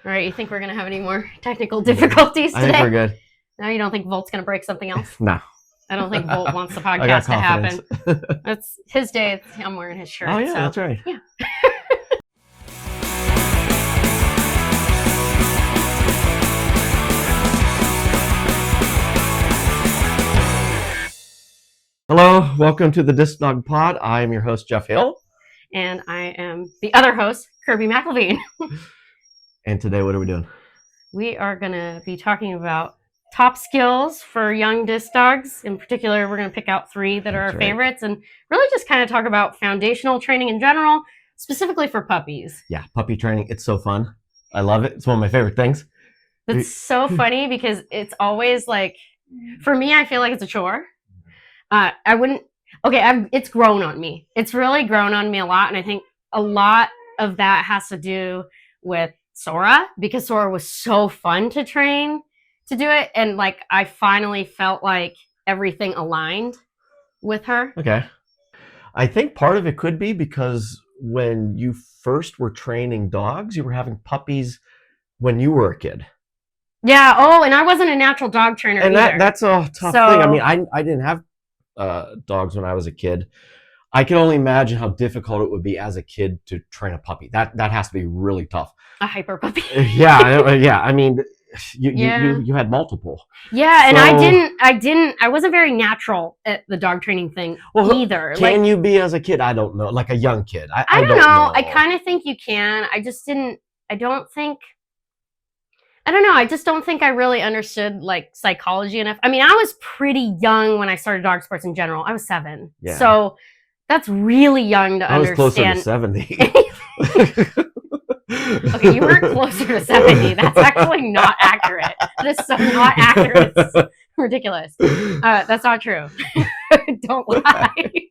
All right, you think we're going to have any more technical difficulties today? I think we're good. No, you don't think Volt's going to break something else? No. I don't think Volt wants the I got podcast to happen. confidence. That's his day. I'm wearing his shirt. Oh, yeah, so, that's right. Yeah. Hello, welcome to the Disc Dog Pod. I am your host, Jeff Hill. And I am the other host, Kirby McIlveen. And today, what are we doing? We are going to be talking about top skills for young disc dogs. In particular, we're going to pick out 3 that are our favorites and really just kind of talk about foundational training in general, specifically for puppies. Yeah, puppy training. It's so fun. I love it. It's one of my favorite things. It's so funny because it's always like, for me, I feel like it's a chore. It's grown on me. It's really grown on me a lot. And I think a lot of that has to do with Sora, because Sora was so fun to train to do it. And like, I finally felt like everything aligned with her. Okay. I think part of it could be because when you first were training dogs, you were having puppies when you were a kid. Yeah. Oh, and I wasn't a natural dog trainer and either. That's a tough thing. I mean, I didn't have dogs when I was a kid. I can only imagine how difficult it would be as a kid to train a puppy. That has to be really tough. A hyper puppy. Yeah. I mean, you had multiple. Yeah, and I wasn't very natural at the dog training thing either. Can you be as a kid? I don't know. Like a young kid. I don't know. I kind of think you can. I just don't think I really understood like psychology enough. I mean, I was pretty young when I started dog sports in general. I was 7. Yeah. So that's really young to understand. I was closer to 70. Okay, you weren't closer to 70. That's actually not accurate. That is so not accurate. It's ridiculous. That's not true. Don't lie.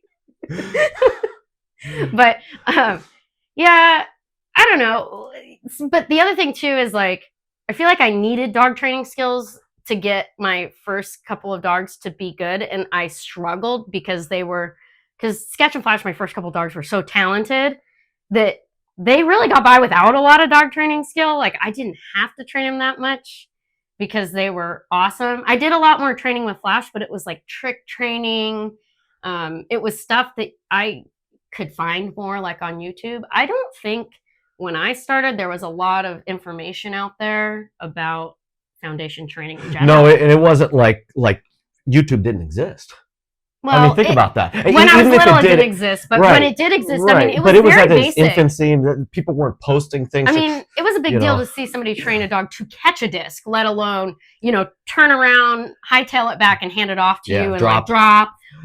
But yeah, I don't know. But the other thing too is like, I feel like I needed dog training skills to get my first couple of dogs to be good. And I struggled because Sketch and Flash, my first couple of dogs, were so talented that they really got by without a lot of dog training skill. Like I didn't have to train them that much because they were awesome. I did a lot more training with Flash, but it was like trick training. It was stuff that I could find more like on YouTube. I don't think when I started, there was a lot of information out there about foundation training in general. No, and it wasn't like YouTube didn't exist. Well, I mean, think about that. When I was little, it didn't exist, but when it did exist, I mean, it was very basic. Infancy, people weren't posting things. I mean, it was a big deal to see somebody train a dog to catch a disc, let alone, turn around, hightail it back and hand it off to you and drop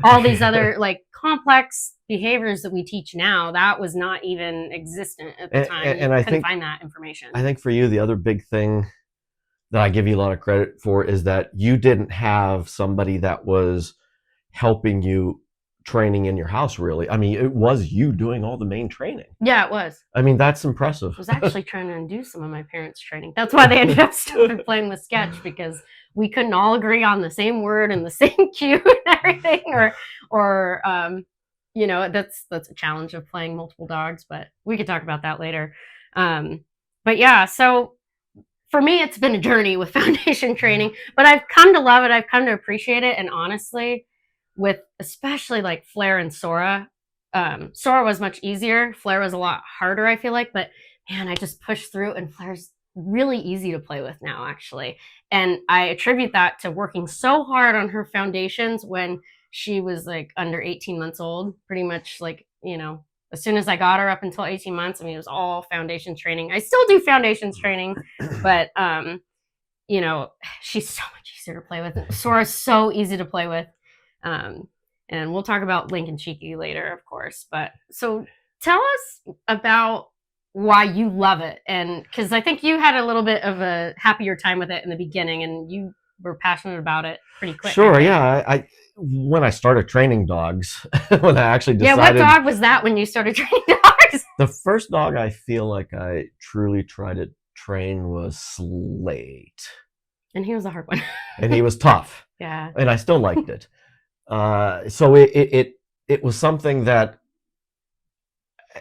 all these other like complex behaviors that we teach now. That was not even existent at the time. And I couldn't find that information. I think for you, the other big thing that I give you a lot of credit for is that you didn't have somebody that was helping you training in your house, really. I mean, it was you doing all the main training. Yeah, it was. I mean, that's impressive. I was actually trying to undo some of my parents' training. That's why they ended up started playing with Sketch, because we couldn't all agree on the same word and the same cue and everything. Or that's a challenge of playing multiple dogs, but we could talk about that later. But yeah, so for me, it's been a journey with foundation training, but I've come to love it. I've come to appreciate it. And honestly, with especially like Flair and Sora, Sora was much easier. Flair was a lot harder, I feel like, but man, I just pushed through, and Flair's really easy to play with now, actually. And I attribute that to working so hard on her foundations when she was like under 18 months old, pretty much like, as soon as I got her up until 18 months, I mean, it was all foundation training. I still do foundations training, but, she's so much easier to play with. Sora's so easy to play with. And we'll talk about Link and Cheeky later, of course. But so tell us about why you love it. And because I think you had a little bit of a happier time with it in the beginning, and you were passionate about it pretty quick. Sure, yeah. When I started training dogs, when I actually decided... Yeah, what dog was that when you started training dogs? The first dog I feel like I truly tried to train was Slate. And he was a hard one. And he was tough. Yeah. And I still liked it. So it was something that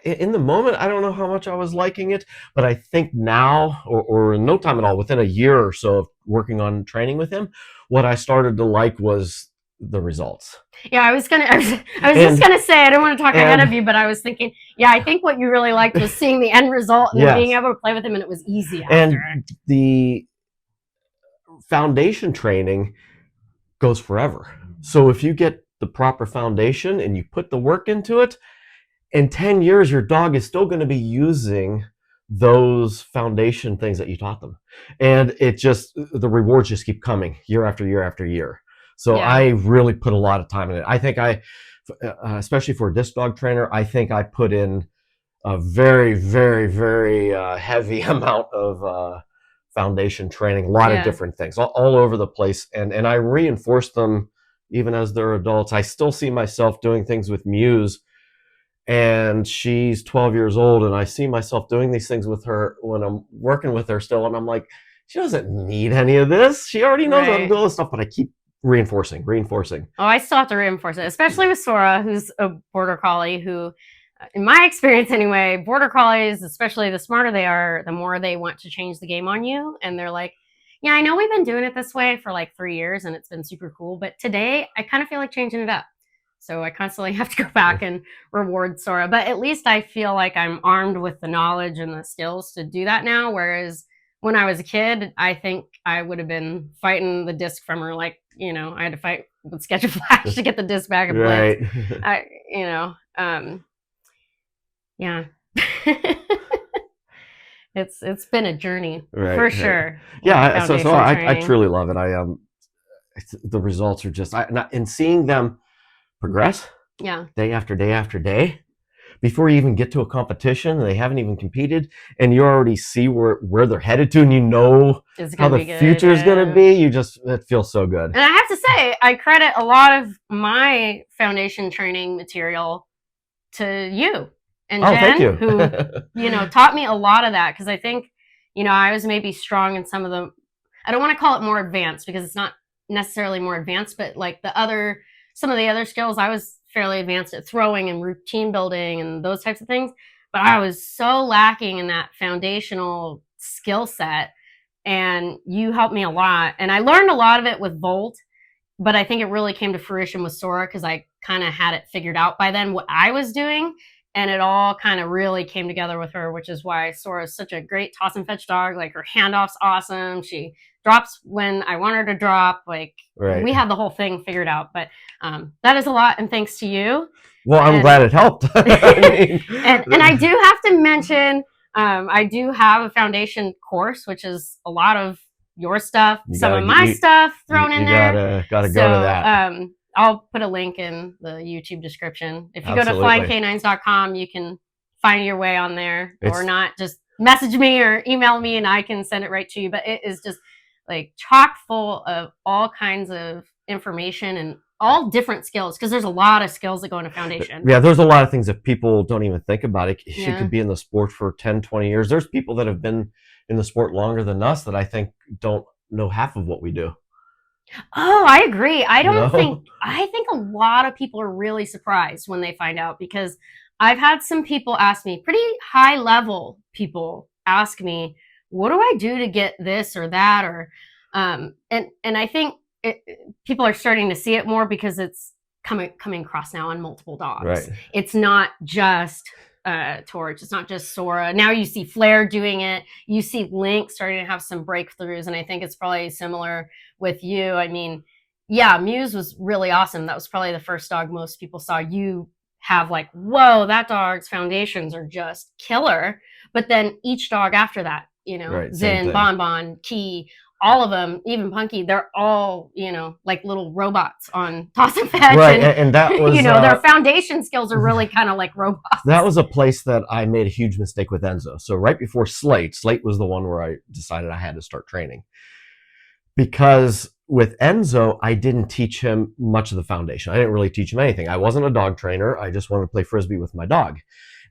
in the moment, I don't know how much I was liking it, but I think now, or in no time at all, within a year or so of working on training with him, what I started to like was the results. Yeah, I was just gonna say, I don't want to talk ahead of you, but I was thinking, yeah, I think what you really liked was seeing the end result and then being able to play with him, and it was easy after. And the foundation training goes forever. So if you get the proper foundation and you put the work into it, in 10 years, your dog is still going to be using those foundation things that you taught them. And the rewards just keep coming year after year after year. So I really put a lot of time in it. I think especially for a disc dog trainer, I think I put in a very, very, very heavy amount of foundation training, a lot of different things all over the place. And I reinforce them even as they're adults. I still see myself doing things with Muse, and she's 12 years old, and I see myself doing these things with her when I'm working with her still, and I'm like, she doesn't need any of this. She already knows how to do all this stuff, but I keep reinforcing. Oh, I still have to reinforce it, especially with Sora, who's a border collie who, in my experience anyway, border collies, especially the smarter they are, the more they want to change the game on you. And they're like, yeah, I know we've been doing it this way for like 3 years and it's been super cool, but today I kind of feel like changing it up. So I constantly have to go back and reward Sora. But at least I feel like I'm armed with the knowledge and the skills to do that now. Whereas when I was a kid, I think I would have been fighting the disc from her. Like, I had to fight with Sketch and Flash to get the disc back in place. Yeah. It's been a journey for sure. Yeah. So I truly love it. The results are just, and seeing them progress day after day after day, before you even get to a competition, they haven't even competed, and you already see where they're headed to, and how the future is going to be. It feels so good. And I have to say, I credit a lot of my foundation training material to you and Jen, who taught me a lot of that, because I think I was maybe strong in some of the, I don't want to call it more advanced because it's not necessarily more advanced, but like some of the other skills, I was fairly advanced at throwing and routine building and those types of things. But I was so lacking in that foundational skill set, and you helped me a lot. And I learned a lot of it with Volt, but I think it really came to fruition with Sora because I kind of had it figured out by then what I was doing. And it all kind of really came together with her, which is why Sora is such a great toss and fetch dog. Like, her handoff's awesome. She drops when I want her to drop. Like, we have the whole thing figured out. But that is a lot, and thanks to you. Well, I'm glad it helped. and I do have to mention, I do have a foundation course, which is a lot of your stuff, some of my stuff thrown in there. Gotta go to that. I'll put a link in the YouTube description. If you go to flyingcanines.com, you can find your way on there, or not. Just message me or email me and I can send it right to you. But it is just like chock full of all kinds of information and all different skills, because there's a lot of skills that go into foundation. Yeah, there's a lot of things that people don't even think about. She could be in the sport for 10, 20 years. There's people that have been in the sport longer than us that I think don't know half of what we do. Oh, I agree. I think a lot of people are really surprised when they find out, because I've had some people ask me, pretty high level people ask me, what do I do to get this or that? Or, and I think people are starting to see it more because it's coming across now on multiple dogs. Right. It's not just Torch. It's not just Sora. Now you see Flair doing it. You see Link starting to have some breakthroughs, and I think it's probably similar with you. I mean, yeah, Muse was really awesome. That was probably the first dog most people saw you have like, whoa, that dog's foundations are just killer. But then each dog after that, Zen, Bon, Key, all of them, even Punky, they're all, like little robots on toss and fetch. Right, and that was... their foundation skills are really kind of like robots. That was a place that I made a huge mistake with Enzo. So right before Slate was the one where I decided I had to start training. Because with Enzo, I didn't teach him much of the foundation. I didn't really teach him anything. I wasn't a dog trainer. I just wanted to play Frisbee with my dog.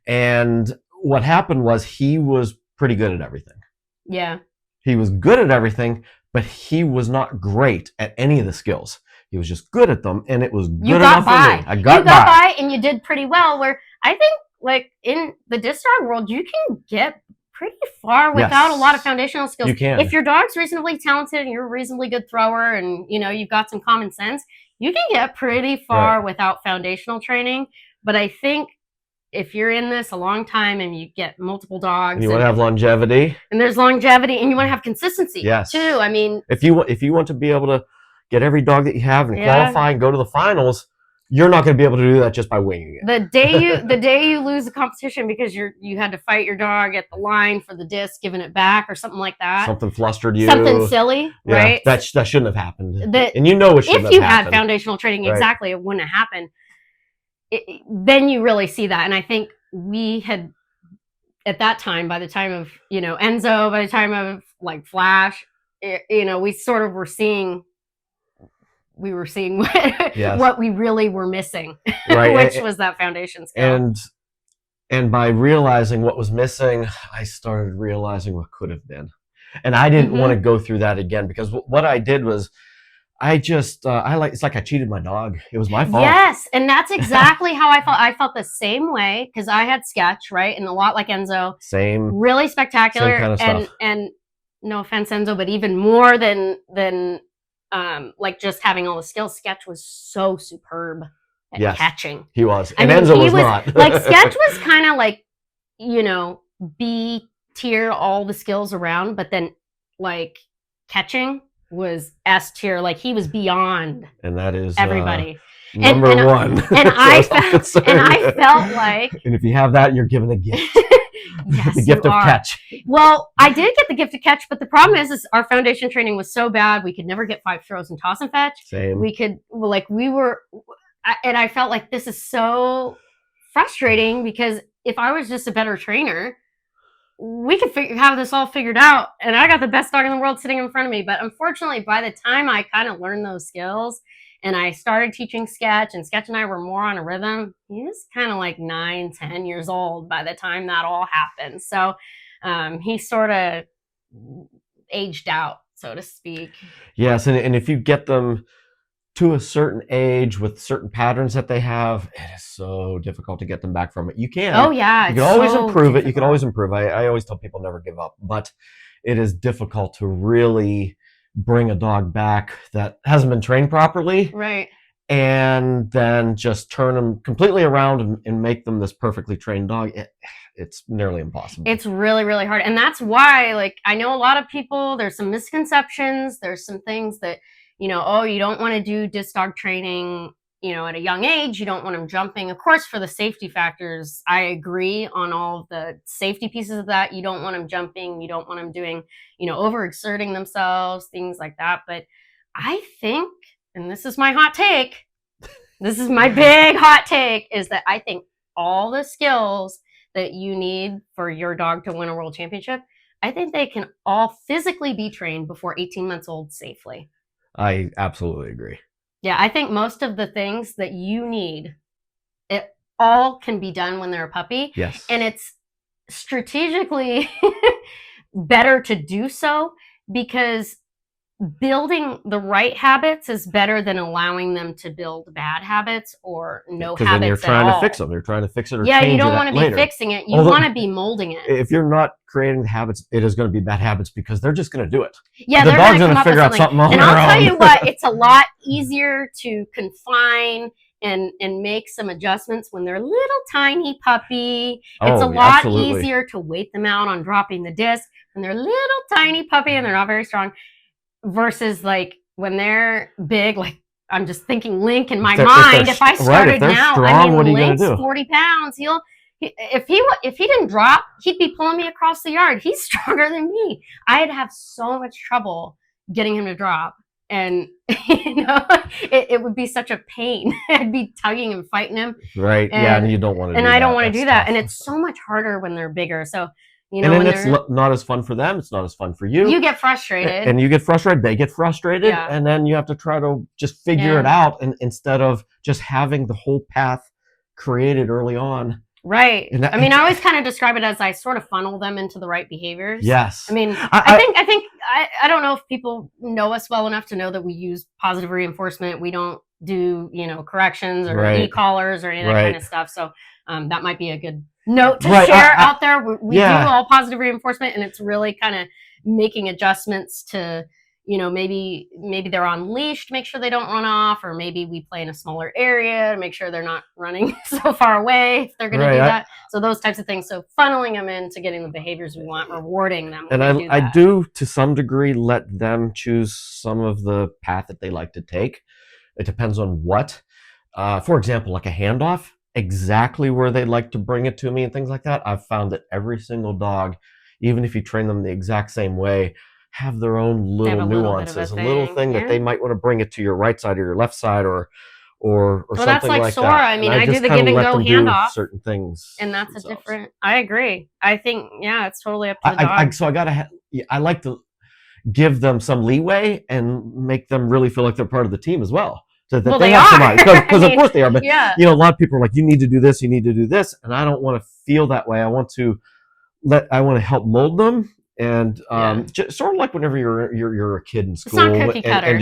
And what happened was he was pretty good at everything. Yeah. He was good at everything, but he was not great at any of the skills. He was just good at them, and it was good enough for me. I got by, and you did pretty well. Where I think like in the disc dog world, you can get pretty far without a lot of foundational skills. You can. If your dog's reasonably talented and you're a reasonably good thrower and you've got some common sense, you can get pretty far without foundational training. But I think if you're in this a long time and you get multiple dogs, and you want to have longevity, and there's longevity, and you want to have consistency too. I mean, if you want to be able to get every dog that you have and qualify and go to the finals, you're not going to be able to do that just by winging it. The day you lose a competition because you had to fight your dog at the line for the disc, giving it back or something like that. Something flustered you. Something silly, right? That shouldn't have happened. And you know it shouldn't have happened. If you had foundational training, exactly, it wouldn't have happened. Then you really see that. And I think we had, at that time, by the time of, Enzo, by the time of like Flash, we sort of were seeing what we really were missing, which was that foundation skill. And by realizing what was missing, I started realizing what could have been. And I didn't want to go through that again, because what I did was it's like I cheated my dog. It was my fault. Yes, and that's exactly how I felt. I felt the same way because I had Sketch, right? And a lot like Enzo. Same. Really spectacular. Same kind of stuff. And no offense, Enzo, but even more than like just having all the skills, Sketch was so superb at catching. He was. And Enzo was not. Like Sketch was kind of like, B tier, all the skills around, but then like catching was S tier. Like he was beyond. And that is everybody. Number one. And I felt like. And if you have that, you're given a gift. Yes, the gift of catch. Well, I did get the gift of catch, but the problem is our foundation training was so bad we could never get 5 throws and toss and fetch. Same. And I felt like this is so frustrating because if I was just a better trainer, we could have this all figured out, and I got the best dog in the world sitting in front of me. But unfortunately, by the time I kind of learned those skills and I started teaching Sketch, and Sketch and I were more on a rhythm, he was kind of like 9, 10 years old by the time that all happened. So he sort of aged out, so to speak. Yes, and if you get them to a certain age with certain patterns that they have, it is so difficult to get them back from it. You can. Oh, yeah. You can always improve it. You can always improve. I always tell people never give up, but it is difficult to really bring a dog back that hasn't been trained properly. Right. And then just turn them completely around and make them this perfectly trained dog. It's nearly impossible. It's really, really hard. And that's why, like, I know a lot of people, there's some misconceptions. There's some things that, you don't want to do disc dog training, at a young age. You don't want them jumping. Of course, for the safety factors, I agree on all of the safety pieces of that. You don't want them jumping. You don't want them doing, overexerting themselves, things like that. But I think, and this is my hot take, this is my big hot take, is that I think all the skills that you need for your dog to win a world championship, I think they can all physically be trained before 18 months old safely. I absolutely agree. Yeah, I think most of the things that you need, it all can be done when they're a puppy. Yes. And it's strategically better to do so because building the right habits is better than allowing them to build bad habits or no habits at all. Because then you're trying to fix them. You're trying to fix it or change it. Yeah, you don't want to be fixing it. You want to be molding it. If you're not creating the habits, it is going to be bad habits because they're just going to do it. Yeah, the dog's going to figure out something on their own. And I'll tell you what, it's a lot easier to confine and make some adjustments when they're little tiny puppy. It's a lot easier to wait them out on dropping the disc when they're little tiny puppy and they're not very strong. Versus like when they're big, like I'm just thinking Link in my mind. If I started now, strong, Link's 40 pounds. If he didn't drop, he'd be pulling me across the yard. He's stronger than me. I'd have so much trouble getting him to drop. And, it would be such a pain. I'd be tugging and fighting him. Right. And you don't want to do that. And I don't want to do that. And it's so much harder when they're bigger. So, and then it's not as fun for them. It's not as fun for you. You get frustrated. And you get frustrated. They get frustrated. Yeah. And then you have to try to just figure it out instead of just having the whole path created early on. Right. I always kind of describe it as I sort of funnel them into the right behaviors. Yes. I don't know if people know us well enough to know that we use positive reinforcement. We don't do, corrections or e-collars or any of that kind of stuff. So that might be a good note to Right, share out there. We do yeah. all positive reinforcement, and it's really kind of making adjustments to, maybe they're on leash to make sure they don't run off, or maybe we play in a smaller area to make sure they're not running so far away if they're going to do that. So those types of things. So funneling them into getting the behaviors we want, rewarding them when and they do I that. do to some degree let them choose some of the path that they like to take. It depends on what. For example, like a handoff, exactly where they'd like to bring it to me and things like that. I've found that every single dog, even if you train them the exact same way, have their own little nuances, a little thing that they might want to bring it to your right side or your left side or well, something that's like that. Sora. I mean, I do the give and go handoff, certain things, and that's themselves. a different. I agree. I think it's totally up to the dog. So I like to give them some leeway and make them really feel like they're part of the team as well. So that they have somebody, because of course they are. But a lot of people are like, you need to do this, you need to do this, and I don't want to feel that way. I want to help mold them. And just sort of like whenever you're a kid in school, it's not cookie cutter. and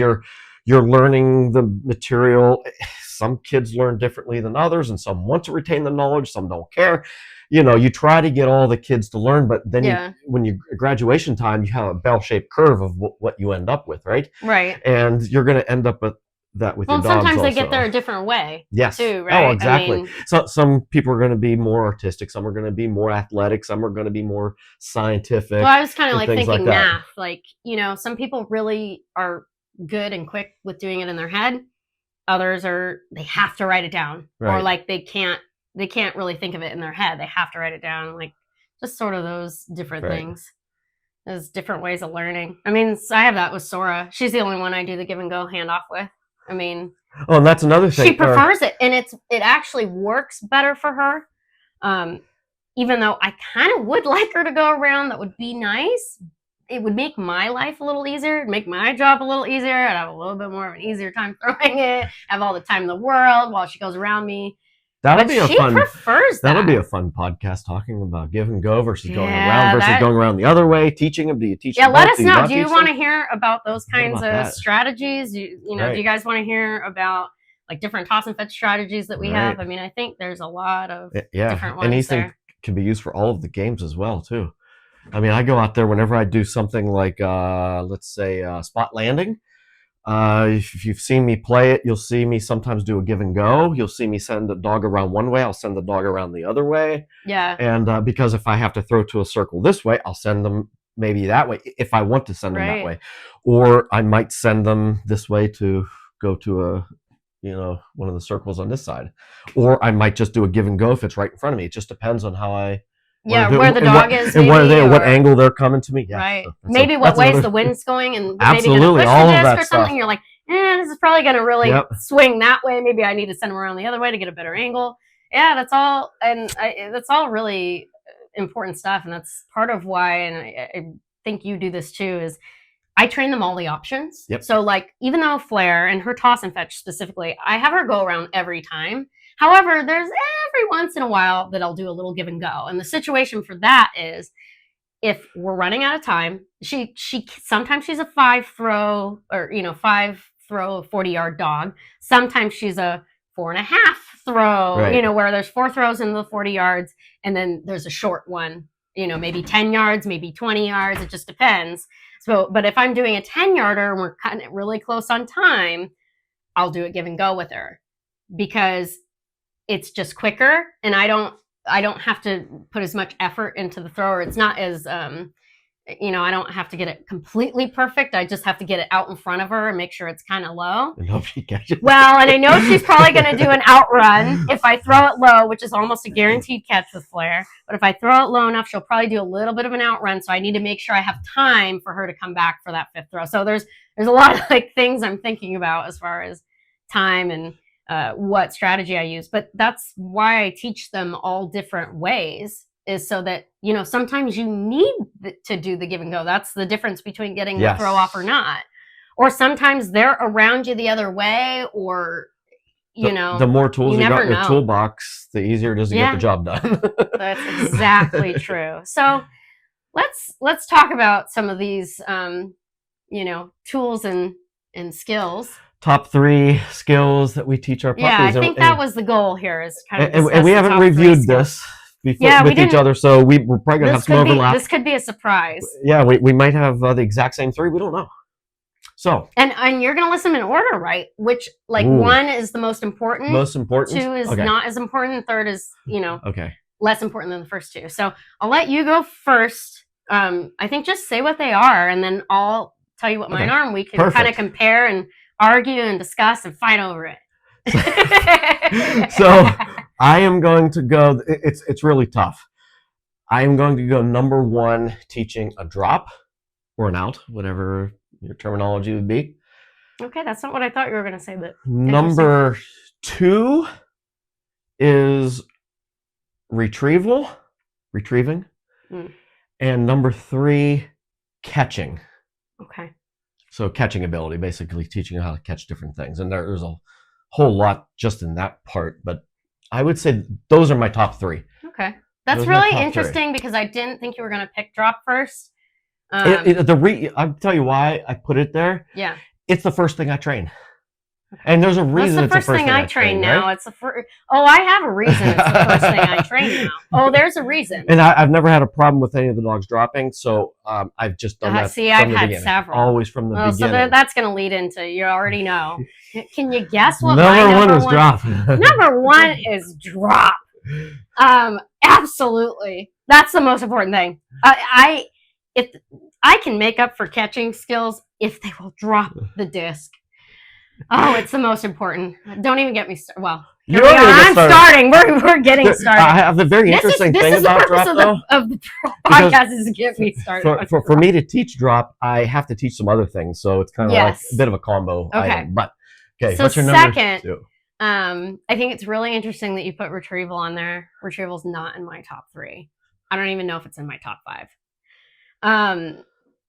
you're learning the material. Some kids learn differently than others, and some want to retain the knowledge, some don't care. You try to get all the kids to learn, but then when you graduation time, you have a bell-shaped curve of what you end up with, right? Right. And you're going to end up with that with your dogs. Sometimes they get there a different way. Yes. Too, right? Oh, exactly. So some people are going to be more artistic. Some are going to be more athletic. Some are going to be more scientific. Well, I was kind of like thinking like math. Like, some people really are good and quick with doing it in their head. Others they have to write it down, or like they can't really think of it in their head. They have to write it down. Like just sort of those different things. There's different ways of learning. I mean, I have that with Sora. She's the only one I do the give and go handoff with. I mean, and that's another thing. She prefers it, and it actually works better for her. Even though I kind of would like her to go around, that would be nice. It would make my life a little easier, it'd make my job a little easier. I'd have a little bit more of an easier time throwing it, have all the time in the world while she goes around me. That'll be a fun podcast talking about give and go versus going around versus going around the other way. Teaching them. Do you teach them? Let us know. Do you want to hear about those kinds of strategies? Do you guys want to hear about like different toss and fetch strategies that we have? I mean, I think there's a lot of different ones. And these things can be used for all of the games as well too. I mean, I go out there whenever I do something like let's say spot landing. If you've seen me play it, you'll see me sometimes do a give and go. You'll see me send the dog around one way. I'll send the dog around the other way. Yeah. And because if I have to throw to a circle this way, I'll send them maybe that way if I want to send them that way. Or I might send them this way to go to one of the circles on this side. Or I might just do a give and go if it's right in front of me. It just depends on how I where the dog is, and what angle they're coming to me. Yeah, right. Maybe what ways the wind's going, and maybe going to push all the of that disc or stuff. something. You're like, this is probably going to really swing that way. Maybe I need to send them around the other way to get a better angle. Yeah, that's all, and that's all really important stuff, and that's part of why. And I think you do this too. Is I train them all the options. Yep. So like, even though Flair and her toss and fetch specifically, I have her go around every time. However, there's every once in a while that I'll do a little give and go. And the situation for that is if we're running out of time, she sometimes she's a 5-throw or 5-throw 40-yard dog. Sometimes she's a 4.5-throw, where there's 4 throws in the 40 yards and then there's a short one, maybe 10 yards, maybe 20 yards. It just depends. So, but if I'm doing a 10-yarder and we're cutting it really close on time, I'll do a give and go with her because it's just quicker and I don't have to put as much effort into the thrower. It's not as, I don't have to get it completely perfect. I just have to get it out in front of her and make sure it's kind of low. And hope she catches it. Well, and I know she's probably going to do an outrun if I throw it low, which is almost a guaranteed catch with Flair. But if I throw it low enough, she'll probably do a little bit of an outrun. So I need to make sure I have time for her to come back for that 5th throw. So there's a lot of like things I'm thinking about as far as time and what strategy I use. But that's why I teach them all different ways, is so that, sometimes you need to do the give and go. That's the difference between getting the throw off or not. Or sometimes they're around you the other way, or, the more tools you got in your toolbox, the easier it is to get the job done. That's exactly true. So let's talk about some of these, tools and skills. Top 3 skills that we teach our puppies. Yeah, I think that was the goal here, is kind of and we haven't reviewed this with each other, so we're probably gonna have some overlap. This could be a surprise. Yeah, we might have the exact same 3. We don't know. So and you're gonna list them in order, right? Which like 1 is the most important. 2 is not as important. 3rd is less important than the first 2. So I'll let you go first. I think just say what they are, and then I'll tell you what mine are, and we can kind of compare and argue and discuss and fight over it. So I am going to go. It's really tough. I am going to go number 1, teaching a drop or an out, whatever your terminology would be. Okay, that's not what I thought you were going to say, but number 2 is retrieving, and number 3, catching. Okay. So catching ability, basically teaching you how to catch different things, and there's a whole lot just in that part, but I would say those are my top 3. Okay, that's really interesting because I didn't think you were going to pick drop first. I'll tell you why I put it there. Yeah, it's the first thing I train, and there's a reason. It's the first thing I train now. Right? It's the first. Oh, I have a reason. It's the first thing I train now. Oh, there's a reason. And I've never had a problem with any of the dogs dropping, so I've just done that. See, I've had several. Always from the beginning. So that's going to lead into you already know. Can you guess what number one is drop? Number 1 is drop. Absolutely, that's the most important thing. If I can make up for catching skills if they will drop the disc. Oh, it's the most important. Don't even get me started. Well, I'm starting. We're getting started. I have the very interesting thing about drop, though. Of the podcast is to get me started. For me to teach drop, I have to teach some other things, so it's kind of like a bit of a combo item. But so what's your number 2? I think it's really interesting that you put retrieval on there. Retrieval's not in my top 3. I don't even know if it's in my top 5.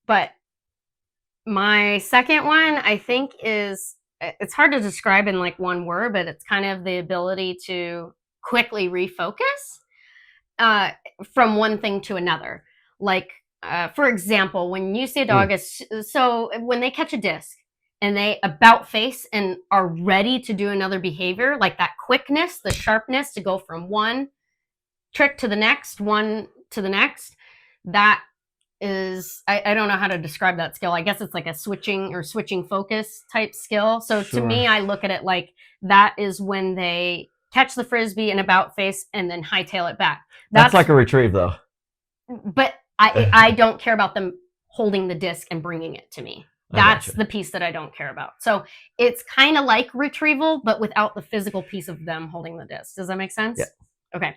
But my second one, I think, is, it's hard to describe in like one word, but it's kind of the ability to quickly refocus from one thing to another. Like, for example, when you see a dog, when they catch a disc and they about face and are ready to do another behavior, like that quickness, the sharpness to go from one trick to the next, that is, I don't know how to describe that skill. I guess it's like a switching focus type skill. So to me, I look at it like that is when they catch the Frisbee and about face and then hightail it back. That's like a retrieve, though. But I don't care about them holding the disc and bringing it to me. That's the piece that I don't care about. So it's kind of like retrieval, but without the physical piece of them holding the disc. Does that make sense? Yeah. Okay.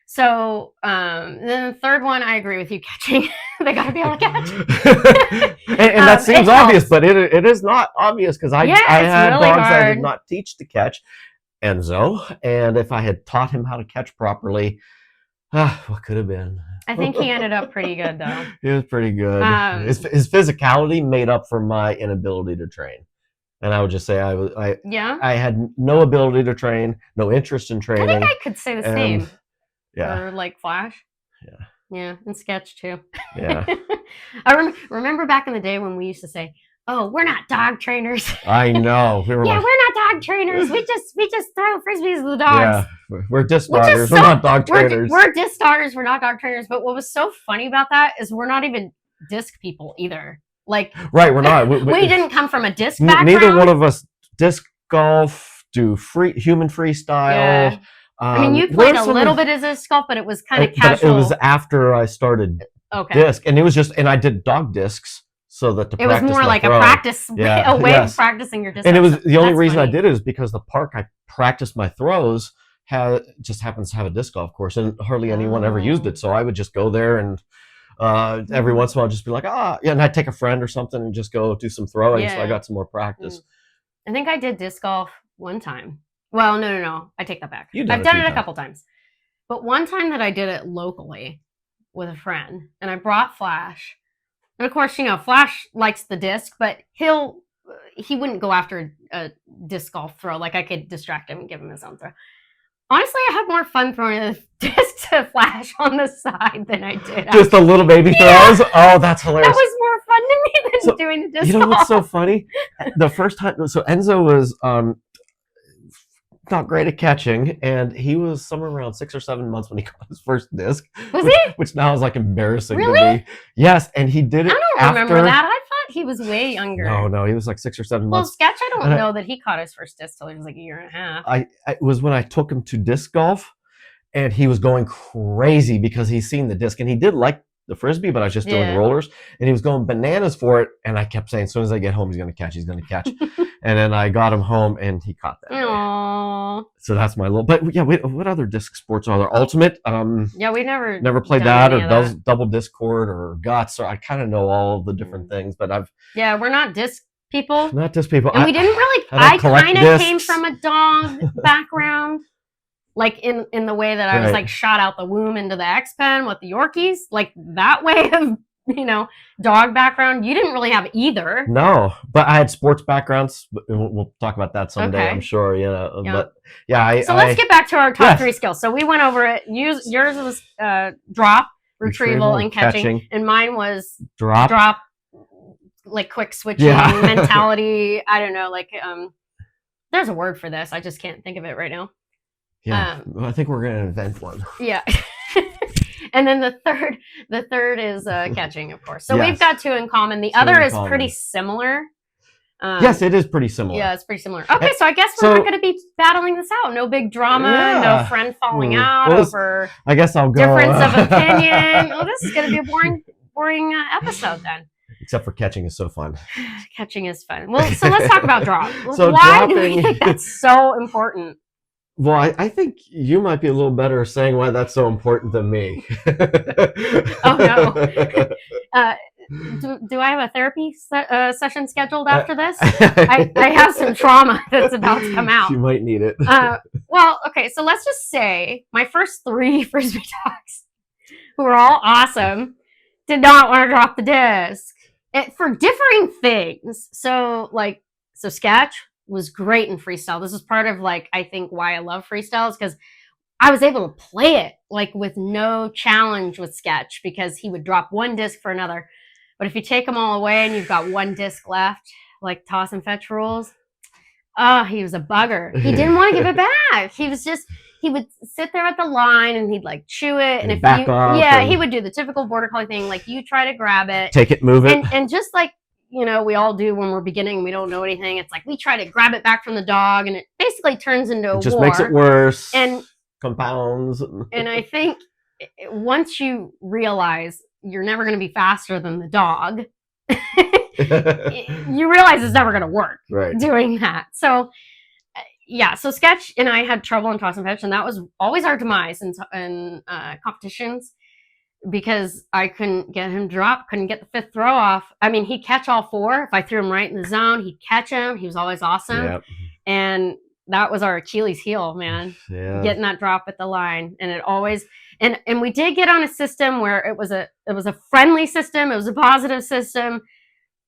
So then the third one, I agree with you, catching. They got to be able to catch. and that seems obvious, but it is not obvious because I had really dogs I did not teach to catch Enzo. And if I had taught him how to catch properly, what could have been? I think he ended up pretty good, though. He was pretty good. His physicality made up for my inability to train. And I would just say I had no ability to train, no interest in training. I think I could say the same. Yeah. Or like Flash. Yeah. Yeah, and Sketch too. Yeah. I remember back in the day when we used to say, "Oh, we're not dog trainers." I know. We're not dog trainers. We just throw frisbees to the dogs. Yeah, we're disc doggers. We're not dog trainers. We're disc doggers. We're not dog trainers. But what was so funny about that is we're not even disc people either. Like, right, we're not. We didn't come from a disc background. Neither one of us disc golf, do human freestyle. Yeah. I mean, you played a little bit as disc golf, but it was kind of casual. But it was after I started disc, and it was just, and I did dog discs so that it was more like a practice, a way of practicing your disc. And it was the only reason I did it is because the park I practiced my throws just happens to have a disc golf course, and hardly anyone ever used it. So I would just go there and every once in a while just be like, and I'd take a friend or something and just go do some throwing. So I got some more practice. I think I did disc golf one time. Well, no. I take that back. I've done it a couple times. But one time that I did it locally with a friend, and I brought Flash. And of course, Flash likes the disc, but he wouldn't go after a disc golf throw. Like, I could distract him and give him his own throw. Honestly, I had more fun throwing a disc to Flash on the side than I did. Just the little baby throws? Oh, that's hilarious. That was more fun to me than doing the disc golf. You know what's so funny? The first time, so Enzo was... not great at catching, and he was somewhere around 6 or 7 months when he caught his first disc. Was he? Which now is like embarrassing Really? to me. Yes, and he did it I don't after. remember that. I thought he was way younger. No, he was like 6 or 7 Well, months. Sketch, I don't And know that he caught his first disc till he was like a year and a half. It was when I took him to disc golf, and he was going crazy because he's seen the disc, and he did like the frisbee, but I was just doing rollers, and he was going bananas for it. And I kept saying, as soon as I get home, he's going to catch. And then I got him home, and he caught that. Aww. So that's my little. But yeah, what other disc sports are there? Ultimate. Yeah, we never played that, or double discord, or guts. Or I kind of know all the different things, but we're not disc people. Not disc people, and we didn't really. I kind of came from a dog background. Like in the way that I was like shot out the womb into the X-Pen with the Yorkies, like that way of, dog background. You didn't really have either. No, but I had sports backgrounds. We'll talk about that someday, I'm sure. Yeah. But yeah, so let's get back to our top 3 skills. So we went over it. Yours was drop, retrieval, and catching, and mine was drop, like quick switching mentality. I don't know, like there's a word for this. I just can't think of it right now. Yeah, I think we're going to invent one. Yeah. And then the third is catching, of course. So we've got 2 in common. The other is pretty similar. Yes, it is pretty similar. Yeah, it's pretty similar. Okay, so I guess we're not going to be battling this out. No big drama, no friend falling out over I guess I'll go. Difference of opinion. Oh, this is going to be a boring episode then. Except for catching is so fun. Catching is fun. Well, so let's talk about drop. So why do we think that's so important? Well, I think you might be a little better at saying why that's so important than me. Oh, no. Do I have a therapy session scheduled after this? I have some trauma that's about to come out. You might need it. Well, okay, so let's just say my first 3 Frisbee dogs, who were all awesome, did not want to drop the disc. For differing things. So Sketch was great in freestyle. This is part of I think why I love freestyle is because I was able to play it with no challenge with Sketch because he would drop one disc for another. But if you take them all away and you've got one disc left, like toss and fetch rules, he was a bugger. He didn't want to give it back. He would sit there at the line and he'd chew it. And if he would do the typical border collie thing. You try to grab it, take it, move it. And just we all do when we're beginning, we don't know anything. It's we try to grab it back from the dog and it basically turns into a war. It just makes it worse. And compounds. And I think once you realize you're never going to be faster than the dog, you realize it's never going to work doing that. So, so Sketch and I had trouble in toss and fetch, and that was always our demise in competitions because I couldn't get him drop, couldn't get the 5th throw off. I mean, he'd catch all 4. If I threw him right in the zone, he'd catch him. He was always awesome. Yep. And that was our Achilles heel, man. Yeah. Getting that drop at the line. And it always and we did get on a system where it was a friendly system, it was a positive system,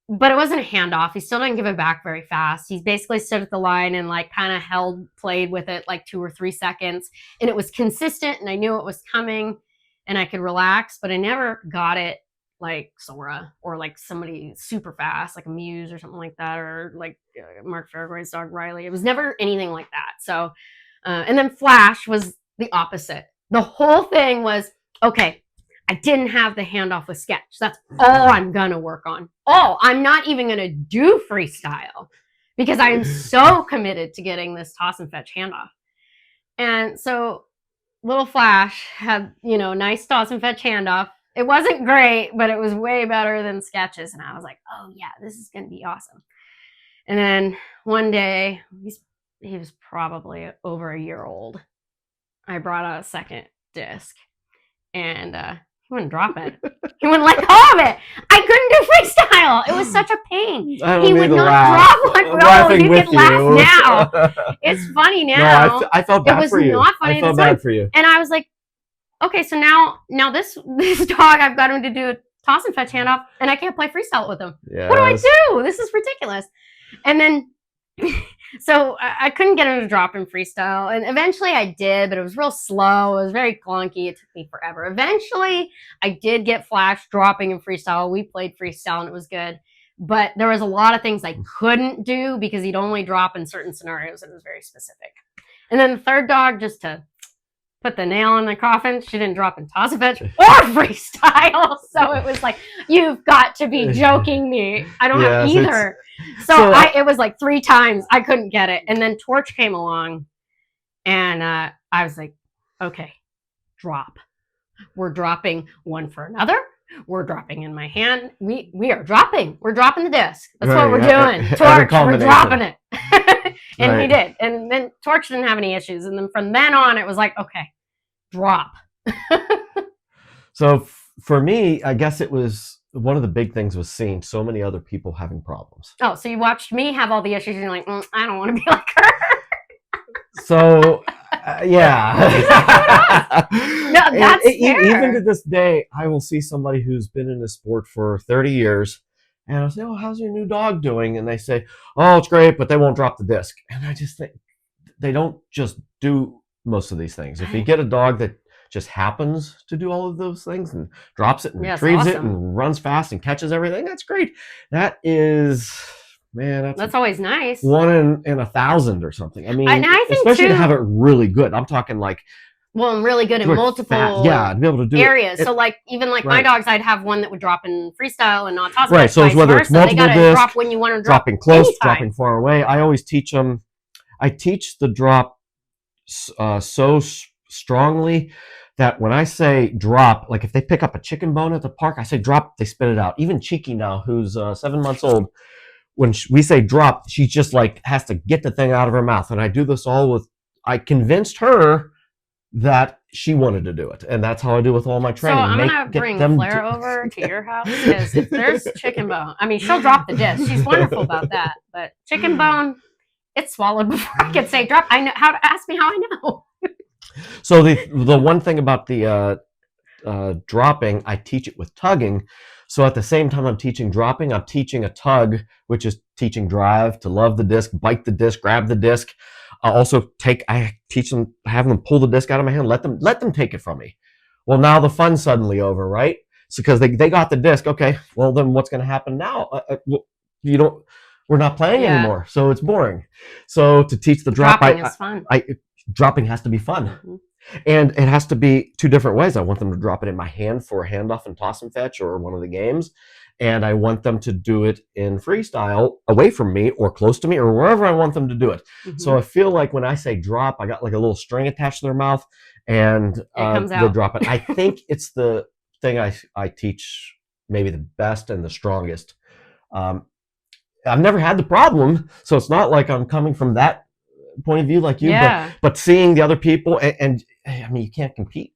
but it wasn't a handoff. He still didn't give it back very fast. He basically stood at the line and kind of played with it 2 or 3 seconds. And it was consistent and I knew it was coming and I could relax, but I never got it like Sora or somebody super fast, like a Muse or something like that, or Mark Farragoy's dog Riley. It was never anything like that. So, and then Flash was the opposite. The whole thing was, okay, I didn't have the handoff with Sketch. That's all I'm going to work on. I'm not even going to do freestyle because I am so committed to getting this toss and fetch handoff. And so little Flash had, nice toss and fetch handoff. It wasn't great, but it was way better than Sketch's. And I was like, oh yeah, this is going to be awesome. And then one day, he was probably over a year old. I brought out a second disc and he wouldn't drop it. He wouldn't let go of it. I couldn't do freestyle. It was such a pain. He would not drop one. No, you can laugh now. It's funny now. No, I felt bad for you. It was not funny. I felt bad for you. And I was like, okay, so now this dog, I've got him to do a toss and fetch handoff, and I can't play freestyle with him. Yes. What do I do? This is ridiculous. And then, so I couldn't get him to drop in freestyle, and eventually I did, but it was real slow. It was very clunky. It took me forever. Eventually, I did get Flash dropping in freestyle. We played freestyle, and it was good. But there was a lot of things I couldn't do because he'd only drop in certain scenarios, and it was very specific. And then the third dog, just to put the nail in the coffin, she didn't drop in toss a fetch or freestyle. So it was like, you've got to be joking me. I don't have either. So it was like 3 times I couldn't get it. And then Torch came along and I was like, okay, drop. We're dropping one for another. We're dropping in my hand. We are dropping. We're dropping the disc. That's what we're doing. Torch, we're dropping it. And he did. And then Torch didn't have any issues. And then from then on, it was like, okay, drop. So for me, I guess it was one of the big things was seeing so many other people having problems. Oh, so you watched me have all the issues and you're like, I don't want to be like her. So, yeah. No, that's fair. Even to this day, I will see somebody who's been in the sport for 30 years and I'll say, oh, how's your new dog doing? And they say, oh, it's great, but they won't drop the disc. And I just think they don't just do most of these things. If you get a dog that just happens to do all of those things and drops it and retrieves it and runs fast and catches everything, that's great. That is, man, that's always nice. 1 in 1,000 or something. I mean, and I think especially too, to have it really good. I'm talking like, well, and really good in multiple to be able to do areas. So like even like my dogs, I'd have one that would drop in freestyle and not toss. Right. So whether it's multiple discs, drop when you want to drop, dropping close, anytime. Dropping far away. I always teach them. I teach the drop so strongly that when I say drop, like if they pick up a chicken bone at the park, I say drop, they spit it out. Even Cheeky now, who's 7 months old, when we say drop, she just like has to get the thing out of her mouth. And I do this all with, I convinced her that she wanted to do it. And that's how I do with all my training. So I'm going to bring Flair over to your house because if there's chicken bone, I mean, she'll drop the disc. She's wonderful about that. But chicken bone, it's swallowed before I can say drop. I know how to ask me how I know. So the one thing about the dropping, I teach it with tugging. So at the same time I'm teaching dropping, I'm teaching a tug, which is teaching drive, to love the disc, bite the disc, grab the disc. I teach them, have them pull the disc out of my hand, let them take it from me. Well, now the fun's suddenly over, right? So because they got the disc, okay, well then what's going to happen now? We're not playing anymore, so it's boring. So to teach the dropping is fun. Dropping has to be fun. Mm-hmm. And it has to be 2 different ways. I want them to drop it in my hand for a handoff and toss and fetch or one of the games. And I want them to do it in freestyle away from me or close to me or wherever I want them to do it. Mm-hmm. So I feel like when I say drop, I got like a little string attached to their mouth and they drop it. I think it's the thing I teach maybe the best and the strongest. I've never had the problem, so it's not like I'm coming from that point of view like you, but seeing the other people and I mean, you can't compete.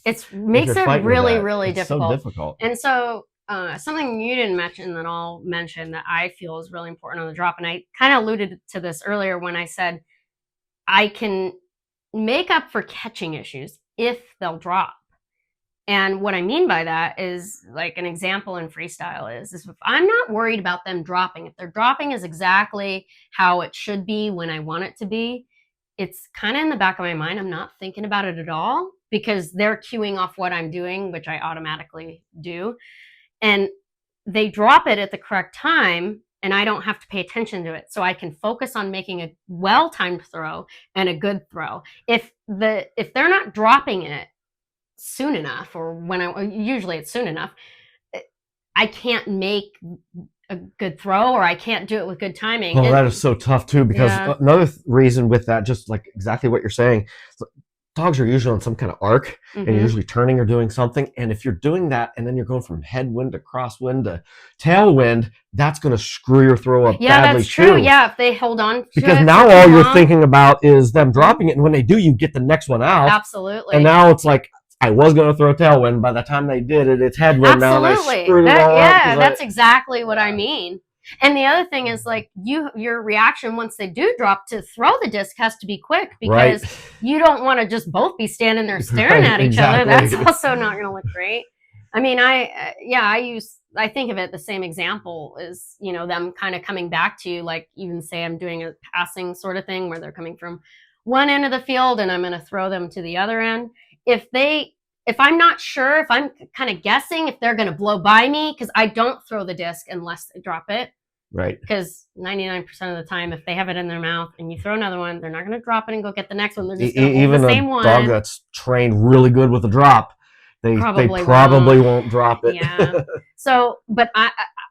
It makes it really, really difficult. So difficult. And so something you didn't mention that I'll mention that I feel is really important on the drop, and I kind of alluded to this earlier when I said I can make up for catching issues if they'll drop. And what I mean by that is, like, an example in freestyle is if I'm not worried about them dropping, if their dropping is exactly how it should be when I want it to be, it's kind of in the back of my mind. I'm not thinking about it at all because they're cueing off what I'm doing, which I automatically do. And they drop it at the correct time and I don't have to pay attention to it. So I can focus on making a well-timed throw and a good throw. If they're not dropping it soon enough, or usually it's soon enough, I can't make a good throw or I can't do it with good timing. Well, that is so tough too, because another reason with that, just like exactly what you're saying, dogs are usually on some kind of arc and you're usually turning or doing something. And if you're doing that and then you're going from headwind to crosswind to tailwind, that's going to screw your throw up badly too. Yeah, that's true. Yeah, if they hold on to because it now all you're thinking about is them dropping it. And when they do, you get the next one out. Absolutely. And now it's like, I was going to throw tailwind. By the time they did it, it's headwind now. And I screwed it all up. Yeah, that's exactly what I mean. And the other thing is, like, your reaction once they do drop to throw the disc has to be quick, because you don't want to just both be standing there staring at each other. That's also not going to look great. I mean, I think of it the same example is, them kind of coming back to you, like even say I'm doing a passing sort of thing where they're coming from one end of the field and I'm going to throw them to the other end. If I'm not sure, if I'm kind of guessing if they're going to blow by me, because I don't throw the disc unless they drop it, Right. Because 99% of the time, if they have it in their mouth and you throw another one, they're not going to drop it and go get the next one. They're just going to hold the same one. Even a dog that's trained really good with a drop, they probably won't drop it. Yeah. So, but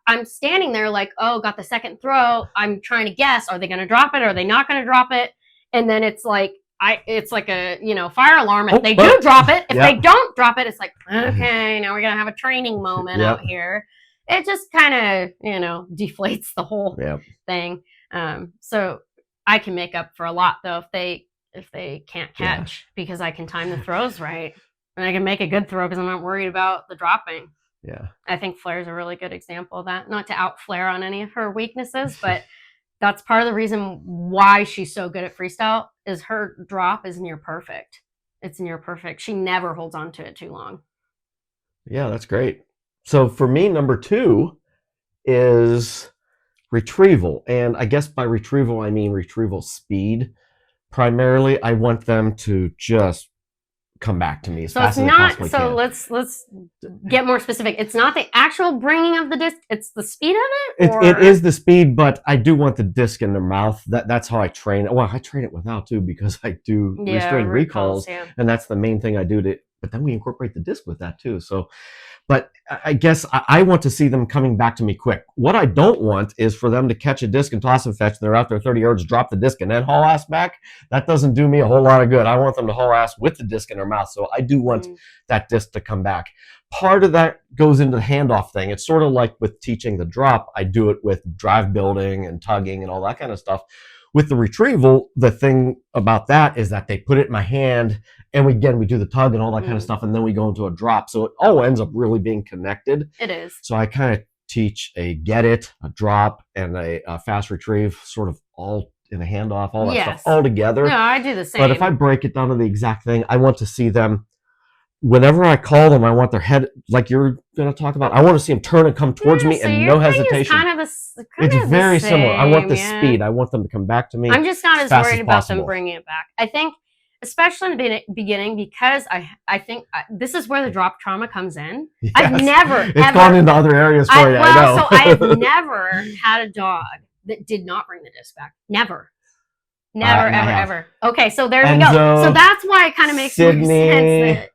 I'm standing there like, oh, got the second throw. I'm trying to guess, are they going to drop it? Or are they not going to drop it? And then it's like, it's like a, fire alarm. If they do drop it, if they don't drop it, it's like, okay, now we're going to have a training moment out here. It just kind of, deflates the whole thing. So I can make up for a lot though if they can't catch because I can time the throws right and I can make a good throw because I'm not worried about the dropping. Yeah. I think Flair's a really good example of that. Not to out Flair on any of her weaknesses, but that's part of the reason why she's so good at freestyle is her drop is near perfect. It's near perfect. She never holds on to it too long. Yeah, that's great. So for me, number 2 is retrieval. And I guess by retrieval, I mean retrieval speed. Primarily, I want them to just come back to me as fast as they possibly can. So let's get more specific. It's not the actual bringing of the disc, it's the speed of it? It is the speed, but I do want the disc in their mouth. That's how I train it. Well, I train it without too because I do restrained recalls, and that's the main thing I do but then we incorporate the disc with that too. So, but I guess I want to see them coming back to me quick. What I don't want is for them to catch a disc and toss and fetch. They're out there 30 yards, drop the disc, and then haul ass back. That doesn't do me a whole lot of good. I want them to haul ass with the disc in their mouth. So I do want that disc to come back. Part of that goes into the handoff thing. It's sort of like with teaching the drop. I do it with drive building and tugging and all that kind of stuff. With the retrieval, the thing about that is that they put it in my hand and we do the tug and all that kind of stuff, and then we go into a drop. So it all ends up really being connected. It is. So I kind of teach a get it, a drop, and a fast retrieve sort of all in a handoff, all that stuff all together. No, I do the same. But if I break it down to the exact thing, I want to see them, whenever I call them, I want their head, like you're going to talk about, I want to see them turn and come towards me and no hesitation. It's very similar. I want the speed. I want them to come back to me. I'm just not as worried about them bringing it back. I think, especially in the beginning, because I think this is where the drop trauma comes in. Yes. I've never, it's gone into other areas for you, I know. So I have never had a dog that did not bring the disc back. Never, ever. Okay, so there we go. So that's why it kind of makes more sense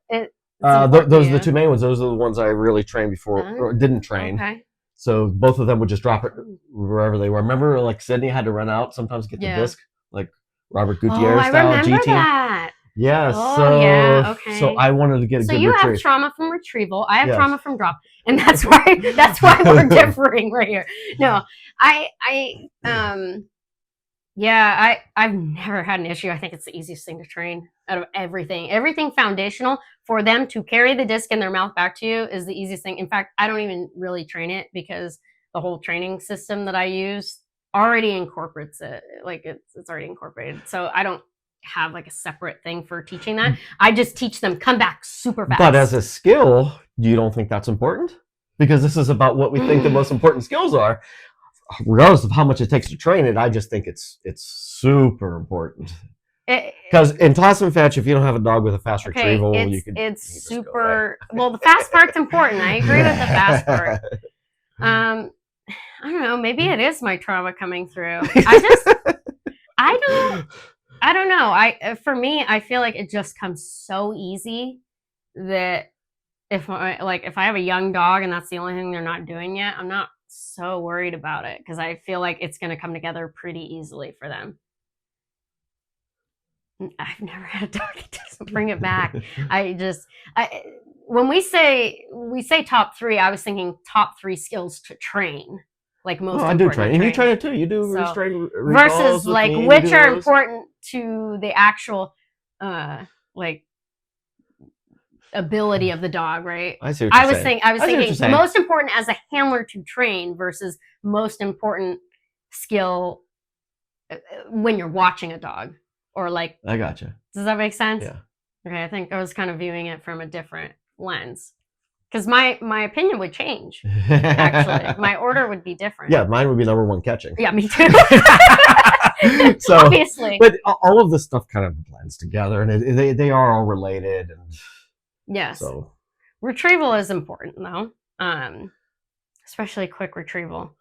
that those are the two main ones. Those are the ones I really trained before, or didn't train. Okay. So both of them would just drop it wherever they were. Remember, like Sydney had to run out sometimes to get the disc, like Robert Gutierrez style GT. I remember that. Yeah. Okay. So I wanted to get a good retrieve. So you have trauma from retrieval. I have trauma from drop, and that's why we're differing right here. No, I've never had an issue. I think it's the easiest thing to train out of everything. Everything foundational for them to carry the disc in their mouth back to you is the easiest thing. In fact, I don't even really train it because the whole training system that I use already incorporates it. Like it's already incorporated. So I don't have like a separate thing for teaching that. I just teach them come back super fast. But as a skill, you don't think that's important? Because this is about what we think the most important skills are. Regardless of how much it takes to train it, I just think it's super important. Because in toss and fetch, if you don't have a dog with a fast retrieval, it's super. Well, the fast part's important. I agree with the fast part. I don't know. Maybe it is my trauma coming through. I don't know. For me, I feel like it just comes so easy that if I have a young dog and that's the only thing they're not doing yet, I'm not so worried about it because I feel like it's going to come together pretty easily for them. I've never had a dog that doesn't bring it back. When we say top 3, I was thinking top 3 skills to train. Like most important. I do train. And you train it too. You do restrain versus like which are important to the actual like ability of the dog, right? I see what you're saying. I was thinking most important as a handler to train versus most important skill when you're watching a dog. Or like, I gotcha. Does that make sense? Yeah. Okay, I think I was kind of viewing it from a different lens. Because my opinion would change, actually. My order would be different. Yeah, mine would be number 1 catching. Yeah, me too. So, obviously. But all of this stuff kind of blends together, and they are all related. And yes. So. Retrieval is important, though. Especially quick retrieval.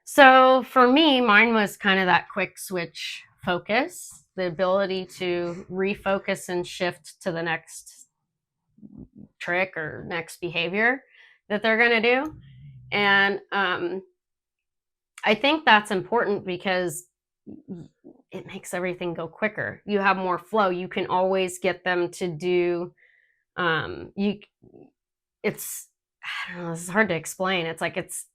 So for me, mine was kind of that quick switch focus, the ability to refocus and shift to the next trick or next behavior that they're going to do. And I think that's important because it makes everything go quicker. You have more flow. You can always get them to do it's I don't know, this is hard to explain. It's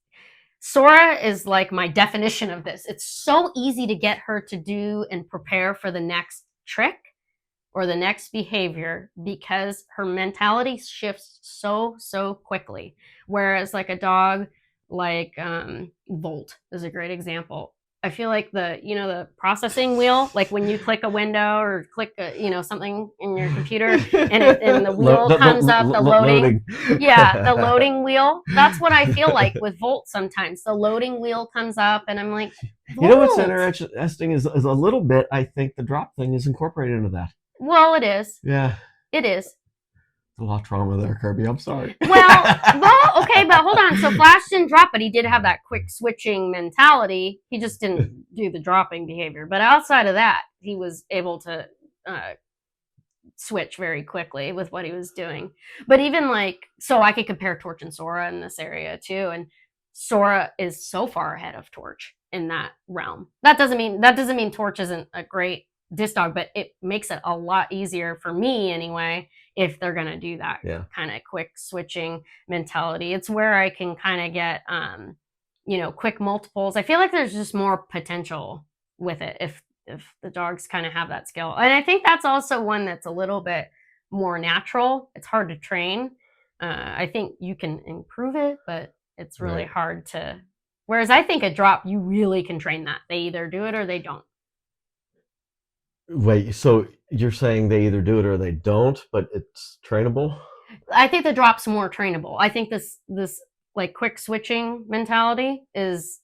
Sora is like my definition of this. It's so easy to get her to do and prepare for the next trick or the next behavior because her mentality shifts so quickly. Whereas like a dog like Volt is a great example. I feel like the processing wheel, like when you click a window or click something in your computer and the wheel comes up, the loading. Yeah, the loading wheel. That's what I feel like with Volt sometimes. The loading wheel comes up and I'm like, Volt. You know what's interesting is a little bit, I think the drop thing is incorporated into that. Well, it is. Yeah. It is. A lot of trauma there, Kirby. I'm sorry. Well, okay, but hold on. So Flash didn't drop, but he did have that quick switching mentality. He just didn't do the dropping behavior. But outside of that, he was able to switch very quickly with what he was doing. But even so I could compare Torch and Sora in this area too. And Sora is so far ahead of Torch in that realm. That doesn't mean Torch isn't a great disc dog, but it makes it a lot easier for me anyway if they're going to do that kind of quick switching mentality. It's where I can kind of get quick multiples. I feel like there's just more potential with it if the dogs kind of have that skill. And I think that's also one that's a little bit more natural. It's hard to train. I think you can improve it, but it's really hard to. Whereas I think a drop, you really can train that. They either do it or they don't. Wait, so you're saying they either do it or they don't, but it's trainable? I think the drop's more trainable. I think this like quick switching mentality is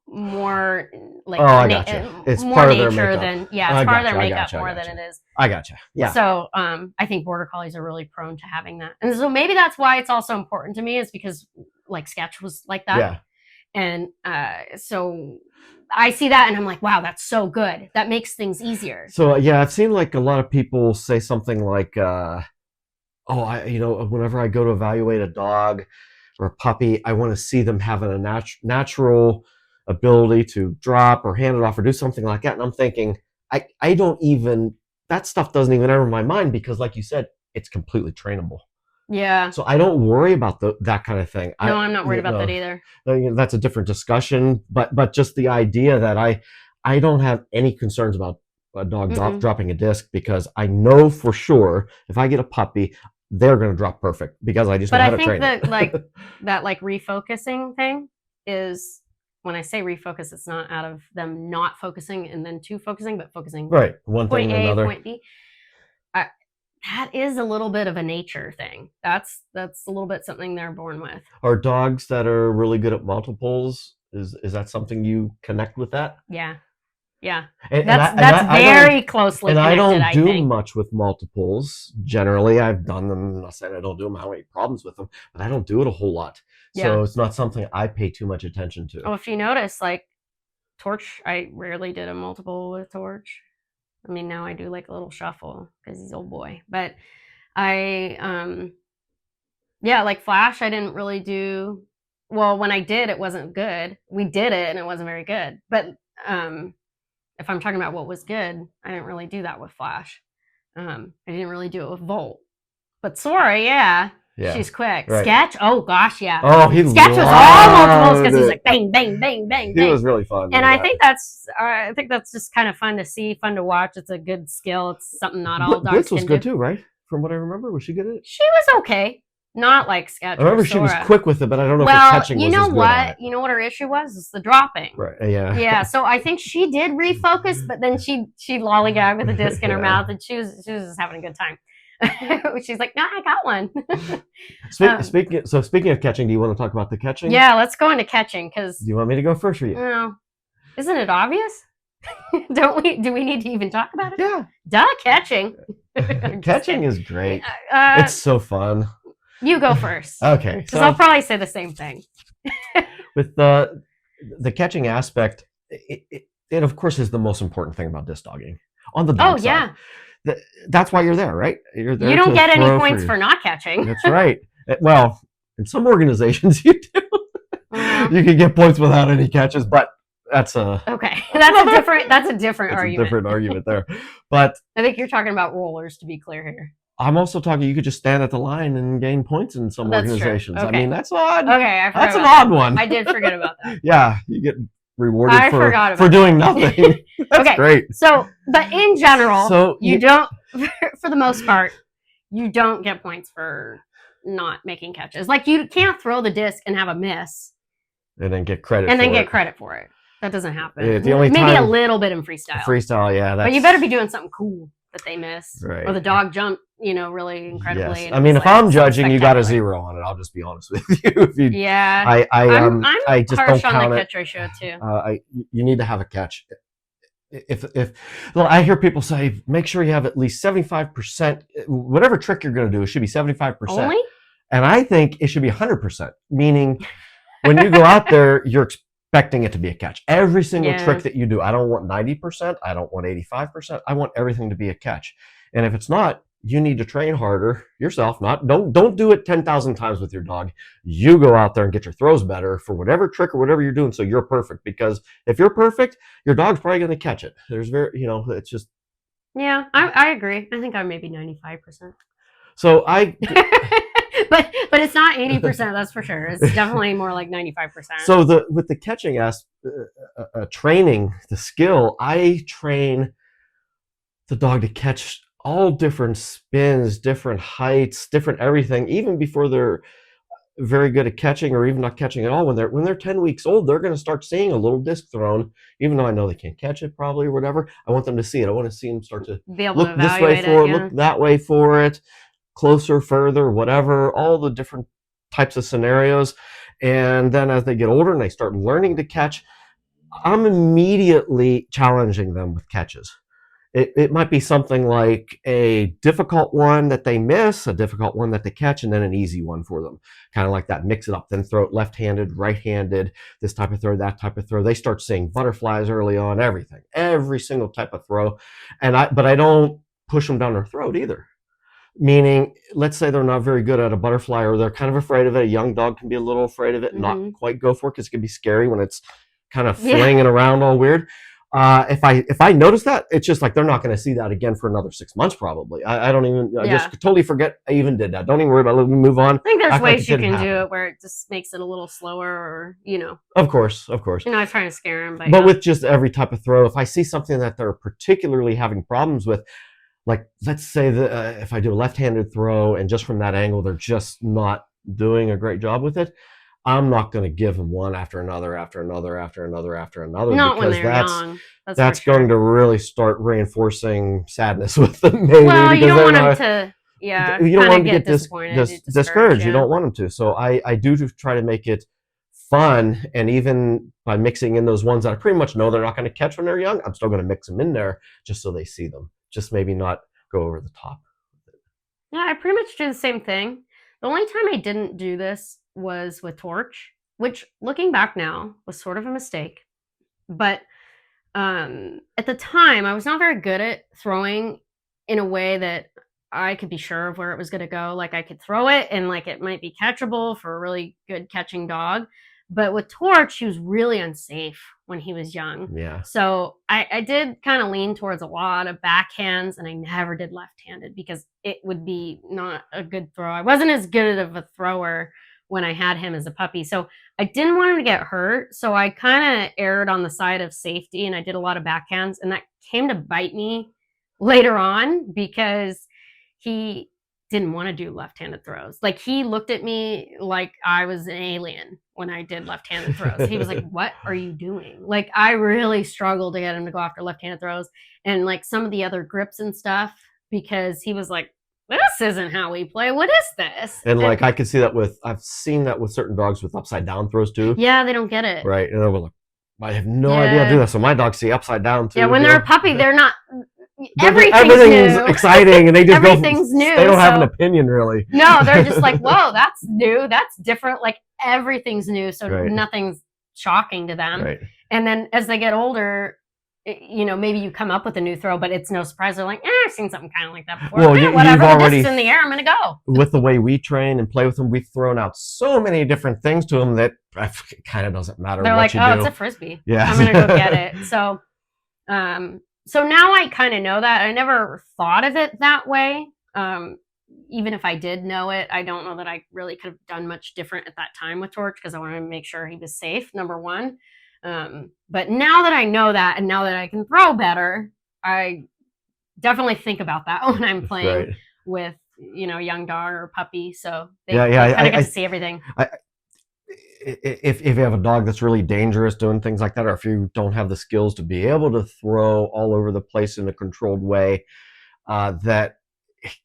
more like I gotcha. It's more part nature of their makeup. than it's part of their makeup more than it is. I gotcha. Yeah. So I think border collies are really prone to having that, and so maybe that's why it's also important to me is because like Sketch was like that. Yeah. And so I see that and I'm like, wow, that's so good. That makes things easier. So yeah, I've seen like a lot of people say something like, whenever I go to evaluate a dog or a puppy, I want to see them having a natural ability to drop or hand it off or do something like that. And I'm thinking, I don't even, that stuff doesn't even enter my mind because like you said, it's completely trainable. Yeah. So I don't worry about that kind of thing. No, I'm not worried about that either. That's a different discussion. But just the idea that I don't have any concerns about a dog dropping a disc because I know for sure if I get a puppy, they're going to drop perfect because I just know how to train it. But I think that refocusing thing is, when I say refocus, it's not out of them not focusing and then to focusing, but focusing right. One thing and another. Point B. That is a little bit of a nature thing. That's a little bit something they're born with. Are dogs that are really good at multiples, is that something you connect with that? Yeah. Yeah. And that's very closely connected, I don't do think. much with multiples. Generally, I've done them. I'm not saying I don't do them. I don't have any problems with them, but I don't do it a whole lot. So it's not something I pay too much attention to. Oh, if you notice, like Torch, I rarely did a multiple with Torch. I mean, now I do like a little shuffle because he's old boy. But like Flash, I didn't really do. Well, when I did, it wasn't good. We did it and it wasn't very good. But if I'm talking about what was good, I didn't really do that with Flash. I didn't really do it with Volt. But Sora, yeah. She's quick. Right. Sketch, oh gosh, yeah. Oh, Sketch was all multiples because he's like bang, bang, bang, bang, bang. He was really fun. And I think that's just kind of fun to see, fun to watch. It's a good skill. It's something not all dogs Blitz was can good do. too, right? From what I remember, was she good at it? She was okay. Not like Sketch. I remember she was quick with it, but I don't know if her catching was as good. Well, you know what? You know what her issue was? It's the dropping. Right. Yeah. Yeah. So I think she did refocus, but then she lollygagged with a disc in her mouth, and she was just having a good time. She's like, no, I got one. Speaking of catching, do you want to talk about the catching? Yeah, let's go into catching because. Do you want me to go first or you? No, isn't it obvious? Don't we? Do we need to even talk about it? Yeah. Duh, catching. Catching is great. It's so fun. You go first. Okay. Because I'll probably say the same thing. with the catching aspect, it of course is the most important thing about disc dogging on the dog Oh side. yeah. That's why you're there, right? You're there You don't to get any throw points for not catching. That's right. Well, in some organizations you do. Well, You can get points without any catches, but that's a okay. That's a different it's a argument. different argument there. But I think you're talking about rollers, to be clear here. I'm also talking. You could just stand at the line and gain points in some That's true. organizations. Okay. I mean, that's odd. Okay, I forgot That's an about odd that. one. I did forget about that. Yeah, you get rewarded I forgot for about doing nothing. That's Okay. great. So, but in general, So you don't, for the most part, you don't get points for not making catches. Like, you can't throw the disc and have a miss and then get credit and then for get it. credit for it. That doesn't happen. Yeah, the only Maybe a time- little bit in freestyle. Freestyle, yeah. But you better be doing something cool that they miss. Right. Or the dog jumped, really incredibly. Yes. and I mean, it if was, I'm like, judging, you got a spectacular. 0 on it. I'll just be honest with you. If you Yeah. I'm I just harsh don't on count the it. catch ratio too. You need to have a catch. If well, I hear people say, make sure you have at least 75%. Whatever trick you're going to do, it should be 75%. Only? And I think it should be 100%. Meaning, when you go out there, you're expecting it to be a catch. Every single trick that you do, I don't want 90%. I don't want 85%. I want everything to be a catch. And if it's not, you need to train harder yourself. Don't do it 10,000 times with your dog. You go out there and get your throws better for whatever trick or whatever you're doing, so you're perfect. Because if you're perfect, your dog's probably going to catch it. There's it's just. Yeah, I agree. I think I'm maybe 95%. So but it's not 80%. That's for sure. It's definitely more like 95%. So with the catching training, the skill, I train the dog to catch all different spins, different heights, different everything, even before they're very good at catching or even not catching at all. When they're 10 weeks old, they're going to start seeing a little disc thrown, even though I know they can't catch it probably or whatever. I want them to see it. I want to see them start to be able look to this way evaluate for it, it, look that way for it, closer, further, whatever, all the different types of scenarios. And then as they get older and they start learning to catch, I'm immediately challenging them with catches. It might be something like a difficult one that they miss, a difficult one that they catch, and then an easy one for them. Kind of like that, mix it up, then throw it left-handed, right-handed, this type of throw, that type of throw. They start seeing butterflies early on, everything, every single type of throw. But I don't push them down their throat either. Meaning, let's say they're not very good at a butterfly or they're kind of afraid of it. A young dog can be a little afraid of it, not quite go for it because it can be scary when it's kind of flinging around all weird. If I notice that, it's just like they're not going to see that again for another 6 months probably. I just totally forget I even did that. Don't even worry about it. Let me move on. I think there's ways you can do it where it just makes it a little slower or, Of course. I'm trying to scare them. But with just every type of throw, if I see something that they're particularly having problems with, like let's say that if I do a left-handed throw and just from that angle, they're just not doing a great job with it, I'm not going to give them one after another, after another, after another, after another. Not because when they're young. That's going to really start reinforcing sadness with them. Maybe, well, you don't want them to, you don't want them to get discouraged. Yeah. You don't want them to. So I do try to make it fun, and even by mixing in those ones that I pretty much know they're not going to catch when they're young, I'm still going to mix them in there just so they see them. Just maybe not go over the top. Yeah, I pretty much do the same thing. The only time I didn't do this was with Torch, which looking back now was sort of a mistake. But at the time, I was not very good at throwing in a way that I could be sure of where it was going to go. Like I could throw it and like it might be catchable for a really good catching dog. But with Torch, he was really unsafe when he was young. Yeah. So I did kind of lean towards a lot of backhands, and I never did left-handed because it would be not a good throw. I wasn't as good of a thrower when I had him as a puppy. So I didn't want him to get hurt. So I kind of erred on the side of safety, and I did a lot of backhands. And that came to bite me later on because he didn't want to do left-handed throws. Like he looked at me like I was an alien when I did left-handed throws. He was like, what are you doing? Like I really struggled to get him to go after left-handed throws and like some of the other grips and stuff because he was like, this isn't how we play. What is this? And like I could see that I've seen that with certain dogs with upside down throws too. Yeah, they don't get it. Right. And they're like, I have no idea how to do that. So my dogs see upside down too. Yeah, when they're a puppy, they're not. Everything's exciting, and they just everything's new. They don't have an opinion really. No, they're just like, whoa, that's new, that's different. Like everything's new, so nothing's shocking to them. Right. And then as they get older, maybe you come up with a new throw, but it's no surprise. They're like, I've seen something kind of like that before. Well, whatever, you've already, the disc's in the air, I'm going to go. With the way we train and play with them, we've thrown out so many different things to them that it kind of doesn't matter They're what like, you do. It's a Frisbee. Yeah. I'm going to go get it. So now I kind of know that. I never thought of it that way. Even if I did know it, I don't know that I really could have done much different at that time with Torch because I wanted to make sure he was safe, number one. But now that I know that and now that I can throw better, I definitely think about that when I'm playing with, young dog or puppy. So they kind of get to see everything. If you have a dog that's really dangerous doing things like that, or if you don't have the skills to be able to throw all over the place in a controlled way, that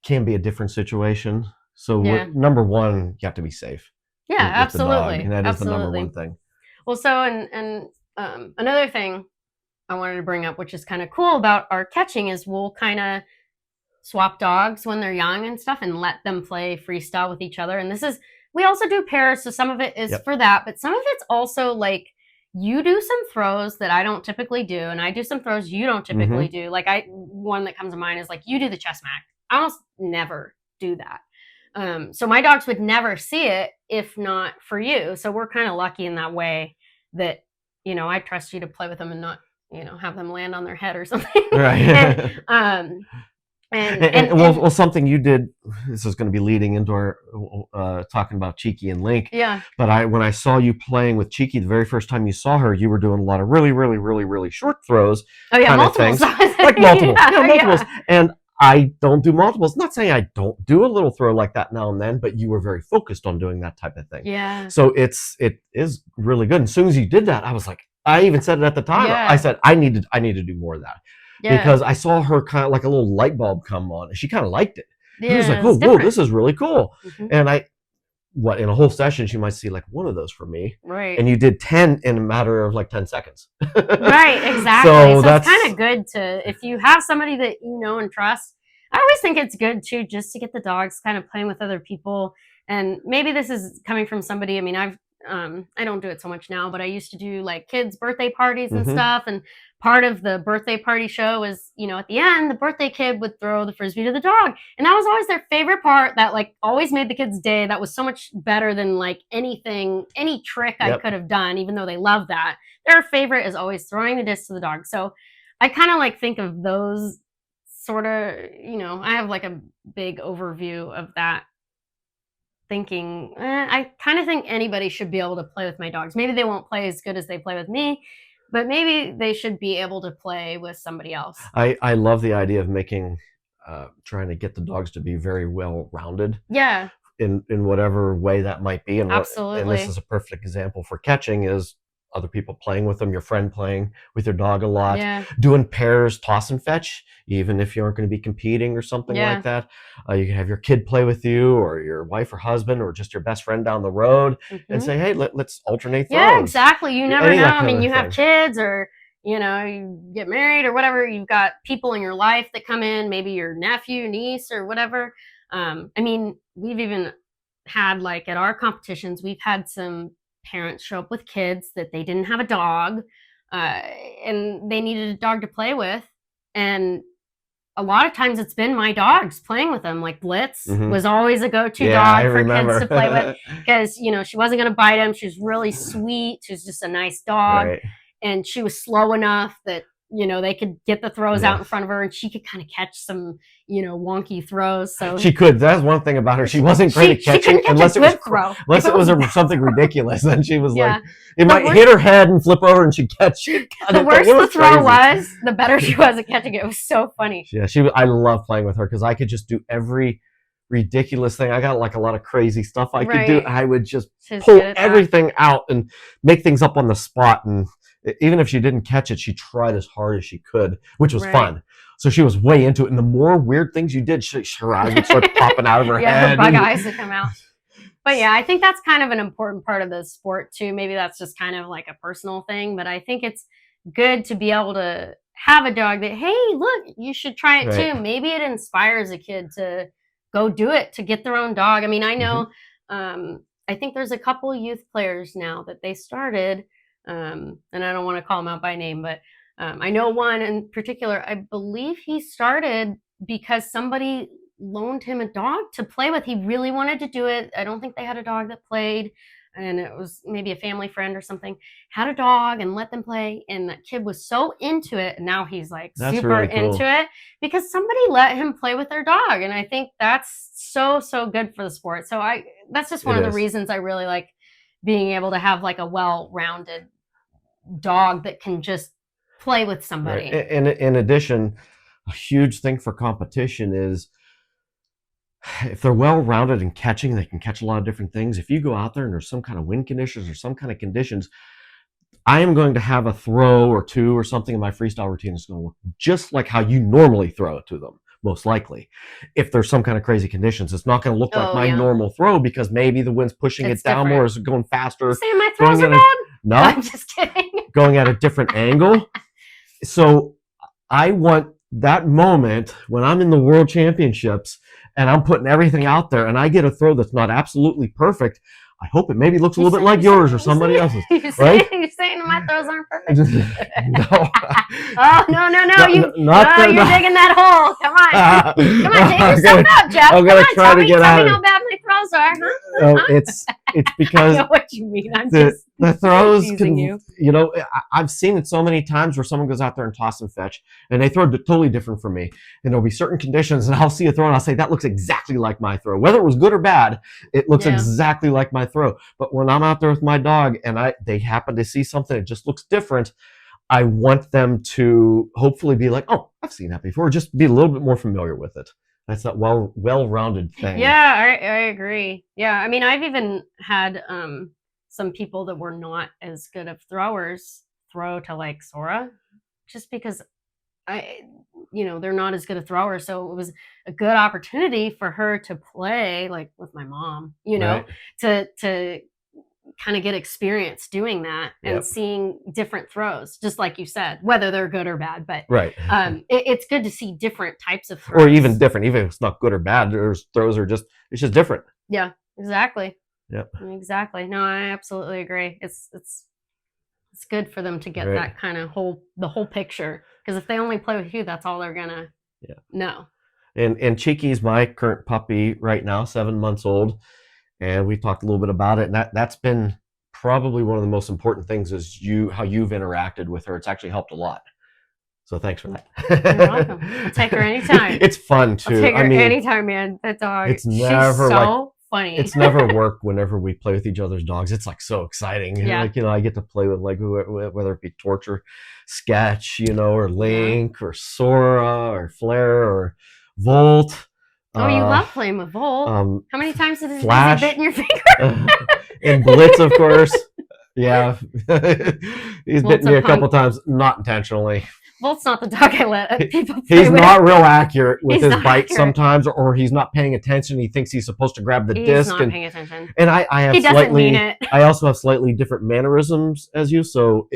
can be a different situation. So number one, you have to be safe. Yeah, absolutely. And that is the number one thing. Well, so and another thing I wanted to bring up, which is kind of cool about our catching, is we'll kind of swap dogs when they're young and stuff and let them play freestyle with each other. And we also do pairs, so some of it is for that, but some of it's also like you do some throws that I don't typically do, and I do some throws you don't typically do. Like one that comes to mind is like you do the chest mac. I almost never do that. So my dogs would never see it if not for you. So we're kind of lucky in that way that, I trust you to play with them and not, have them land on their head or something. Right. And something you did, this is going to be leading into our talking about Cheeky and Link. Yeah. But when I saw you playing with Cheeky the very first time you saw her, you were doing a lot of really, really, really, really short throws. Oh yeah, multiples. Like multiples. Multiples. And I don't do multiples. Not saying I don't do a little throw like that now and then, but you were very focused on doing that type of thing. Yeah. So it is really good. And as soon as you did that, I was like, I even said it at the time. I said, I need to do more of that. Yeah. Because I saw her kind of like a little light bulb come on, and she kind of liked it. Yeah, she was like, whoa, this is really cool. And in a whole session, she might see like one of those for me. Right. And you did 10 in a matter of like 10 seconds. Right, exactly. So it's kind of good if you have somebody that you know and trust. I always think it's good too, just to get the dogs kind of playing with other people. And maybe this is coming from somebody, I mean, I don't do it so much now, but I used to do like kids' birthday parties and stuff. And part of the birthday party show was, at the end, the birthday kid would throw the Frisbee to the dog. And that was always their favorite part that like always made the kids' day. That was so much better than like any trick I could have done, even though they love that. Their favorite is always throwing the disc to the dog. So I kind of like think of those sort of, I have like a big overview of that. Thinking, I kind of think anybody should be able to play with my dogs. Maybe they won't play as good as they play with me, but maybe they should be able to play with somebody else. I love the idea of trying to get the dogs to be very well-rounded. Yeah. In whatever way that might be. And absolutely. And this is a perfect example for catching is other people playing with them, your friend playing with your dog a lot, doing pairs, toss and fetch, even if you aren't going to be competing or something like that. You can have your kid play with you, or your wife or husband, or just your best friend down the road, and say, hey, let's alternate throws. Yeah, exactly. You never know. I mean, you have kids, or you get married or whatever. You've got people in your life that come in, maybe your nephew, niece, or whatever. I mean, we've even had like at our competitions, we've had some parents show up with kids that they didn't have a dog, and they needed a dog to play with. And a lot of times it's been my dogs playing with them. Like Blitz was always a go-to dog for kids to play with because, she wasn't going to bite him. She was really sweet. She was just a nice dog. Right. And she was slow enough that, they could get the throws out in front of her, and she could kind of catch some, wonky throws. So she could. That's one thing about her. She wasn't great at catching unless it was something ridiculous. Then she was like, it might hit her head and flip over, and she'd catch it. The worse the throw was, the better she was at catching it. It was so funny. Yeah, I love playing with her because I could just do every ridiculous thing. I got like a lot of crazy stuff I could do. I would just pull everything out and make things up on the spot. And even if she didn't catch it, she tried as hard as she could, which was fun. So she was way into it. And the more weird things you did, her eyes would start popping out of her head. Her bug eyes would come out. But yeah, I think that's kind of an important part of the sport too. Maybe that's just kind of like a personal thing, but I think it's good to be able to have a dog that, hey, look, you should try it too. Maybe it inspires a kid to go do it, to get their own dog. I mean, I know, I think there's a couple youth players now that they started And I don't want to call him out by name, but I know one in particular. I believe he started because somebody loaned him a dog to play with. He really wanted to do it. I don't think they had a dog that played, and it was maybe a family friend or something had a dog and let them play, and that kid was so into it, and now he's like That's super really cool. into it because somebody let him play with their dog, and I think that's so good for the sport. So that's just one It of the is. reasons I really like being able to have like a well-rounded dog that can just play with somebody. Right. And in addition, a huge thing for competition is if they're well-rounded in catching, they can catch a lot of different things. If you go out there and there's some kind of wind conditions or some kind of conditions, I am going to have a throw or two or something in my freestyle routine that's going to look just like how you normally throw it to them, most likely. If there's some kind of crazy conditions, it's not going to look like my normal throw because maybe the wind's pushing it down more, or it's going faster. Saying my throws are bad? No, I'm just kidding. Going at a different angle. So I want that moment when I'm in the world championships and I'm putting everything out there and I get a throw that's not absolutely perfect. I hope it maybe looks a little bit like yours or somebody else's. You're saying my throws aren't perfect? No. Oh, no. You're digging that hole. Come on. Take yourself out, Jeff. I'm going to try to get out. Tell me how bad my throws are. No, it's because I know what you mean. I'm the throws can, you know, I've seen it so many times where someone goes out there and toss and fetch and they throw totally different from me, and there'll be certain conditions and I'll see a throw and I'll say that looks exactly like my throw, whether it was good or bad. It looks exactly like my throw. But when I'm out there with my dog and they happen to see something that just looks different, I want them to hopefully be like, oh, I've seen that before, just be a little bit more familiar with it. That's that well-rounded thing. Yeah, I agree. Yeah, I mean, I've even had some people that were not as good of throwers throw to like Sora, just because they're not as good a thrower. So it was a good opportunity for her to play like with my mom, to kind of get experience doing that and seeing different throws, just like you said, whether they're good or bad. But it's good to see different types of throws. Or even different, even if it's not good or bad, there's throws are just, it's just different. Yeah, exactly. Yep. Exactly. No, I absolutely agree. It's good for them to get that kind of the whole picture, because if they only play with you, that's all they're gonna know. And Cheeky's my current puppy right now, 7 months old. And we talked a little bit about it, and that's been probably one of the most important things is how you've interacted with her. It's actually helped a lot. So thanks for that. You're welcome. I'll take her anytime. It's fun too. I'll take her anytime, man. That dog. It's never she's so funny. It's never work whenever we play with each other's dogs. It's like so exciting. Yeah. Like, I get to play with like whether it be Torch or Sketch, or Link or Sora or Flair or Volt. Oh, you love playing with Volt. How many times has he bitten your finger? And Blitz, of course. Yeah. He's bitten me a couple times, not intentionally. Volt's not the dog I let people play He's with. not real accurate with his bite sometimes, or he's not paying attention. He thinks he's supposed to grab the disc. He's not paying attention. And I have he doesn't mean it. I also have slightly different mannerisms as you, so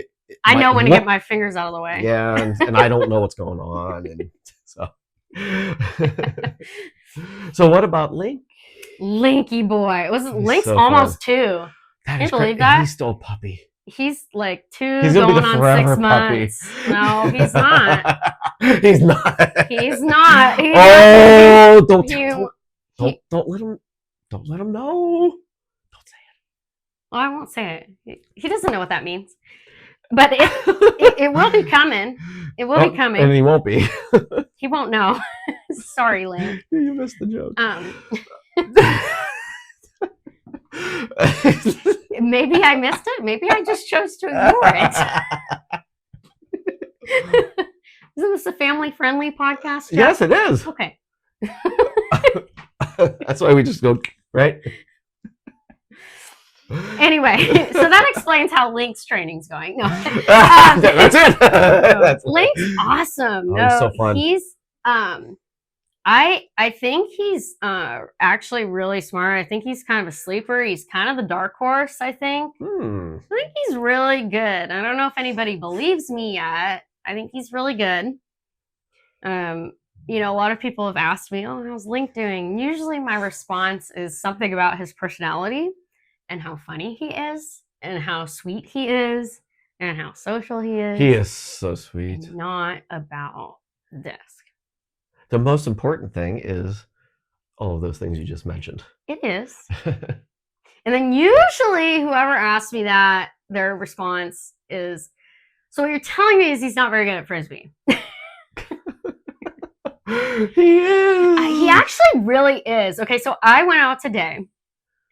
I know when to get my fingers out of the way. Yeah, and I don't know what's going on, and so. So what about Link? Linky boy. Link's so almost fun. 2. Can you believe that? He's still a puppy. He's like 2 he's going be the on 6 puppy. months. No, he's not. He's not. He's not. Don't let him know. Don't say it. Well, I won't say it. He doesn't know what that means. But it will be coming. It will be coming. And he won't be. He won't know. Sorry, Link. You missed the joke. Maybe I missed it. Maybe I just chose to ignore it. Isn't this a family-friendly podcast, Jeff? Yes, it is. Okay. That's why we just go, right? Anyway, so that explains how Link's training's going. No, that's it. Link's awesome. Oh, he's so fun. He's I think he's actually really smart. I think he's kind of a sleeper. He's kind of the dark horse, I think. I think he's really good. I don't know if anybody believes me yet. I think he's really good. A lot of people have asked me, "Oh, how's Link doing?" Usually my response is something about his personality and how funny he is and how sweet he is and how social he is. He is so sweet. And not about the disc. The most important thing is all of those things you just mentioned. It is. And then usually whoever asks me that, their response is, so what you're telling me is he's not very good at Frisbee. He is. He actually really is. Okay, so I went out today,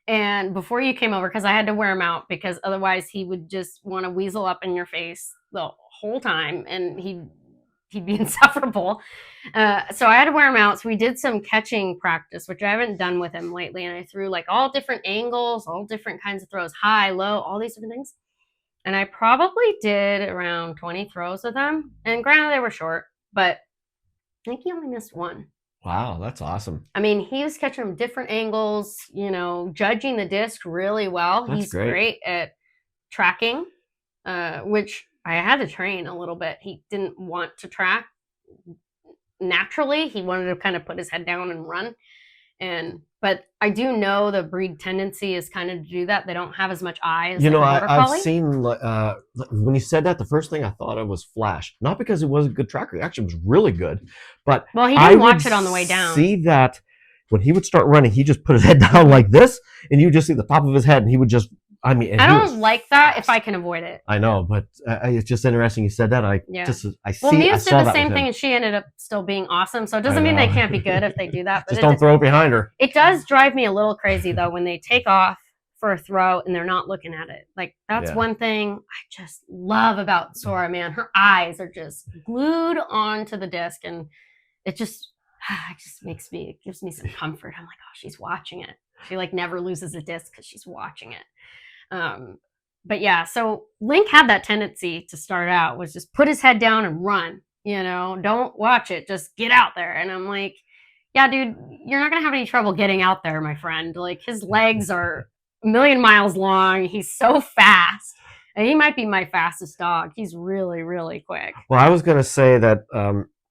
and before you came over, because I had to wear him out, because otherwise he would just want to weasel up in your face the whole time, and he'd be insufferable. So I had to wear him out. So we did some catching practice, which I haven't done with him lately, and I threw like all different angles, all different kinds of throws, high, low, all these different things. And I probably did around 20 throws with him. And granted, they were short, but I think he only missed one. Wow, that's awesome. I mean, he was catching them different angles, judging the disc really well. That's He's great at tracking, which I had to train a little bit. He didn't want to track naturally. He wanted to kind of put his head down and run. But I do know the breed tendency is kind of to do that. They don't have as much eye as I've seen when you said that, the first thing I thought of was Flash. Not because it was a good tracker. It actually was really good. But well, he didn't watch it on the way down. See that when he would start running, he just put his head down like this, and you would just see the top of his head, and he would just. I don't like that if I can avoid it. I know, but it's just interesting you said that. Well, Muse did the same thing, and she ended up still being awesome. So it doesn't mean they can't be good if they do that. But just don't throw it behind her. It does drive me a little crazy though when they take off for a throw and they're not looking at it. Like that's one thing I just love about Sora. Man, her eyes are just glued onto the disc, and it just gives me some comfort. I'm like, oh, she's watching it. She like never loses a disc because she's watching it. But yeah, so Link had that tendency to start out was just put his head down and run, don't watch it, just get out there. And I'm like, yeah, dude, you're not going to have any trouble getting out there, my friend. Like his legs are a million miles long. He's so fast, and he might be my fastest dog. He's really, really quick. Well, I was going to say that,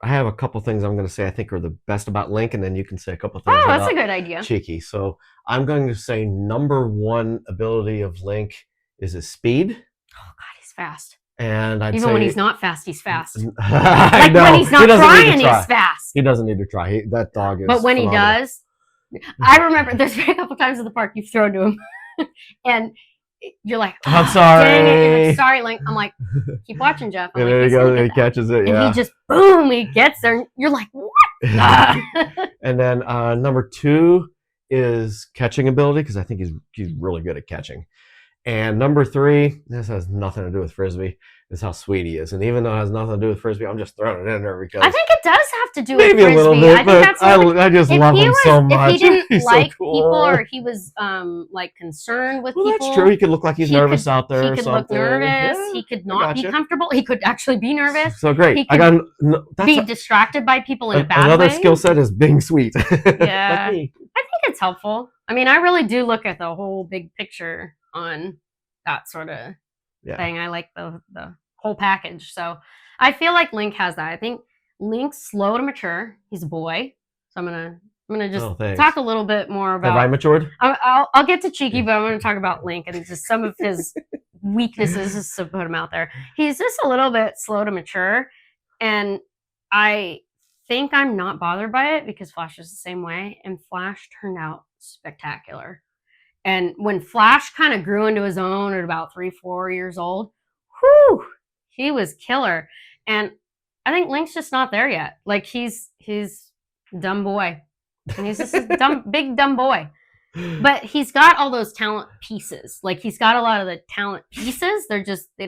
I have a couple things I'm going to say I think are the best about Link, and then you can say a couple things about that's a good idea. Cheeky. So I'm going to say number one ability of Link is his speed. Oh, God, he's fast. And even when he's not fast, he's fast. I know. When he's not trying, he's fast. He doesn't need to try. That dog is But when phenomenal. He does, I remember there's been a couple times at the park you've thrown to him, and you're like, oh, I'm sorry. Dang it. You're like, sorry, Link. I'm like, keep watching, Jeff. And there he goes. He catches it. And he just, boom, he gets there. And you're like, what? And then number two is catching ability, because I think he's really good at catching. And number three, this has nothing to do with Frisbee, is how sweet he is. And even though it has nothing to do with Frisbee, I'm just throwing it in there because I think it does have to do with maybe Frisbee. a little bit, I think but that's I just love him so much. If he didn't He's like so cool. people, or he was like concerned with people, that's true. He could look like he's nervous out there. He could look nervous. Yeah, he could not be comfortable. He could actually be nervous. So great. He could be distracted by people in a bad way. Another skill set is being sweet. Yeah, I think it's helpful. I mean, I really do look at the whole big picture on that sort of thing. I like the whole package. So I feel like Link has that. I think Link's slow to mature. He's a boy. So I'm gonna just talk a little bit more about. Have I matured? I'll get to Cheeky, but I'm gonna talk about Link and just some of his weaknesses, just to put him out there. He's just a little bit slow to mature, and I think I'm not bothered by it because Flash is the same way, and Flash turned out spectacular. And when Flash kind of grew into his own at about 3-4 years old, whew, he was killer. And I think Link's just not there yet. Like he's a dumb boy. And he's just a big dumb boy. But he's got all those talent pieces. Like he's got a lot of the talent pieces. He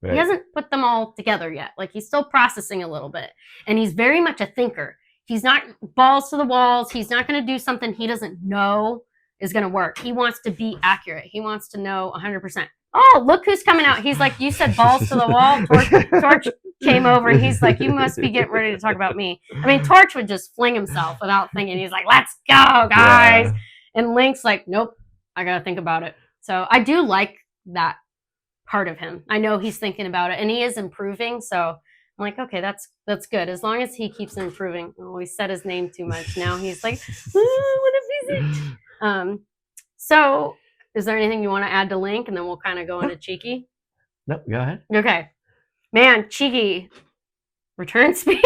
hasn't put them all together yet. Like he's still processing a little bit. And he's very much a thinker. He's not balls to the walls. He's not going to do something he doesn't know is going to work. He wants to be accurate. He wants to know 100%. Oh, look who's coming out. He's like, you said balls to the wall. Torch came over and he's like, you must be getting ready to talk about me. I mean, Torch would just fling himself without thinking. He's like, let's go, guys. Yeah. And Link's like, nope, I got to think about it. So I do like that part of him. I know he's thinking about it and he is improving. So I'm like, okay, that's good. As long as he keeps improving. Oh, we said his name too much. Now he's like, what if he's it? So is there anything you want to add to Link, and then we'll kind of go into Cheeky? No, go ahead. Okay. Man, Cheeky return speed.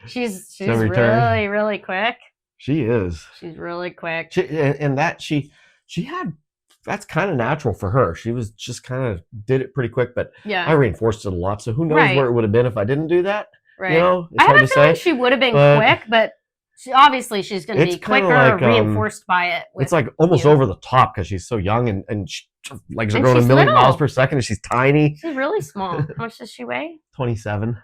she's really, really quick. She is. She's really quick. She had, that's kind of natural for her. She was just kind of did it pretty quick, but yeah. I reinforced it a lot. So who knows where it would have been if I didn't do that? Right. You know, I have a feeling she would have been quick, but she's going to be quicker, like, reinforced by it. It's like almost over the top because she's so young and legs are going a million miles per second and she's tiny. She's really small. How much does she weigh? 27.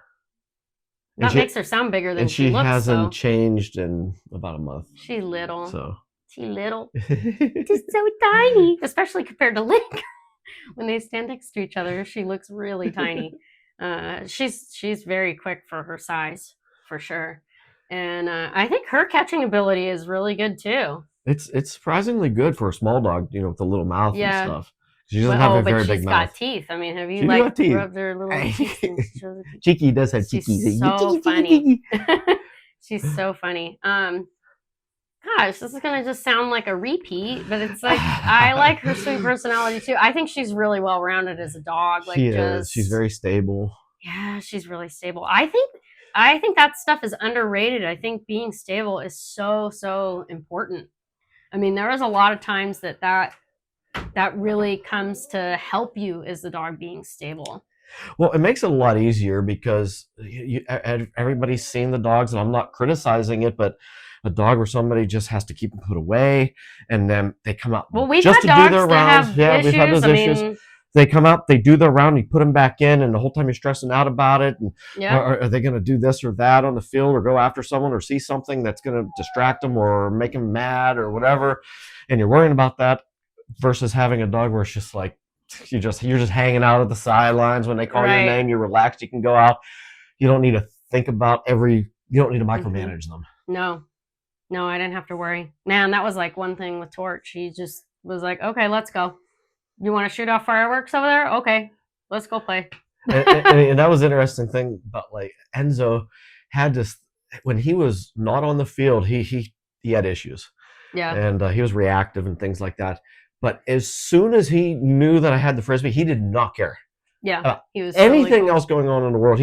That makes her sound bigger than she looks. And she hasn't changed in about a month. She's little. So. She's little. She's so tiny, especially compared to Link. When they stand next to each other, she looks really tiny. She's very quick for her size, for sure. And I think her catching ability is really good too. It's surprisingly good for a small dog, you know, with a little mouth and stuff. She doesn't have a very big mouth. She's got teeth. I mean, have you rubbed her little teeth? Cheeky does have teeth. She's so funny. She's so funny. Gosh, this is gonna just sound like a repeat, but it's like I like her sweet personality too. I think she's really well rounded as a dog. Like, she is. She's very stable. Yeah, she's really stable. I think that stuff is underrated. I think being stable is so important. I mean, there is a lot of times that really comes to help you as the dog being stable. Well, it makes it a lot easier because everybody's seen the dogs, and I'm not criticizing it, but a dog where somebody just has to keep them put away, and then they come out just to do their rounds. Yeah, we've had those issues. They come out, they do their round, you put them back in, and the whole time you're stressing out about it. And are they going to do this or that on the field, or go after someone, or see something that's going to distract them or make them mad or whatever? And you're worrying about that versus having a dog where it's just like you're just hanging out at the sidelines when they call your name. You're relaxed. You can go out. You don't need to think about you don't need to micromanage them. No, I didn't have to worry. Man, that was like one thing with Torch. He just was like, okay, let's go. You want to shoot off fireworks over there? Okay, let's go play. and that was an interesting thing about, like, Enzo had this, when he was not on the field, he had issues. Yeah. And he was reactive and things like that. But as soon as he knew that I had the Frisbee, he did not care. Yeah. He was anything else going on in the world.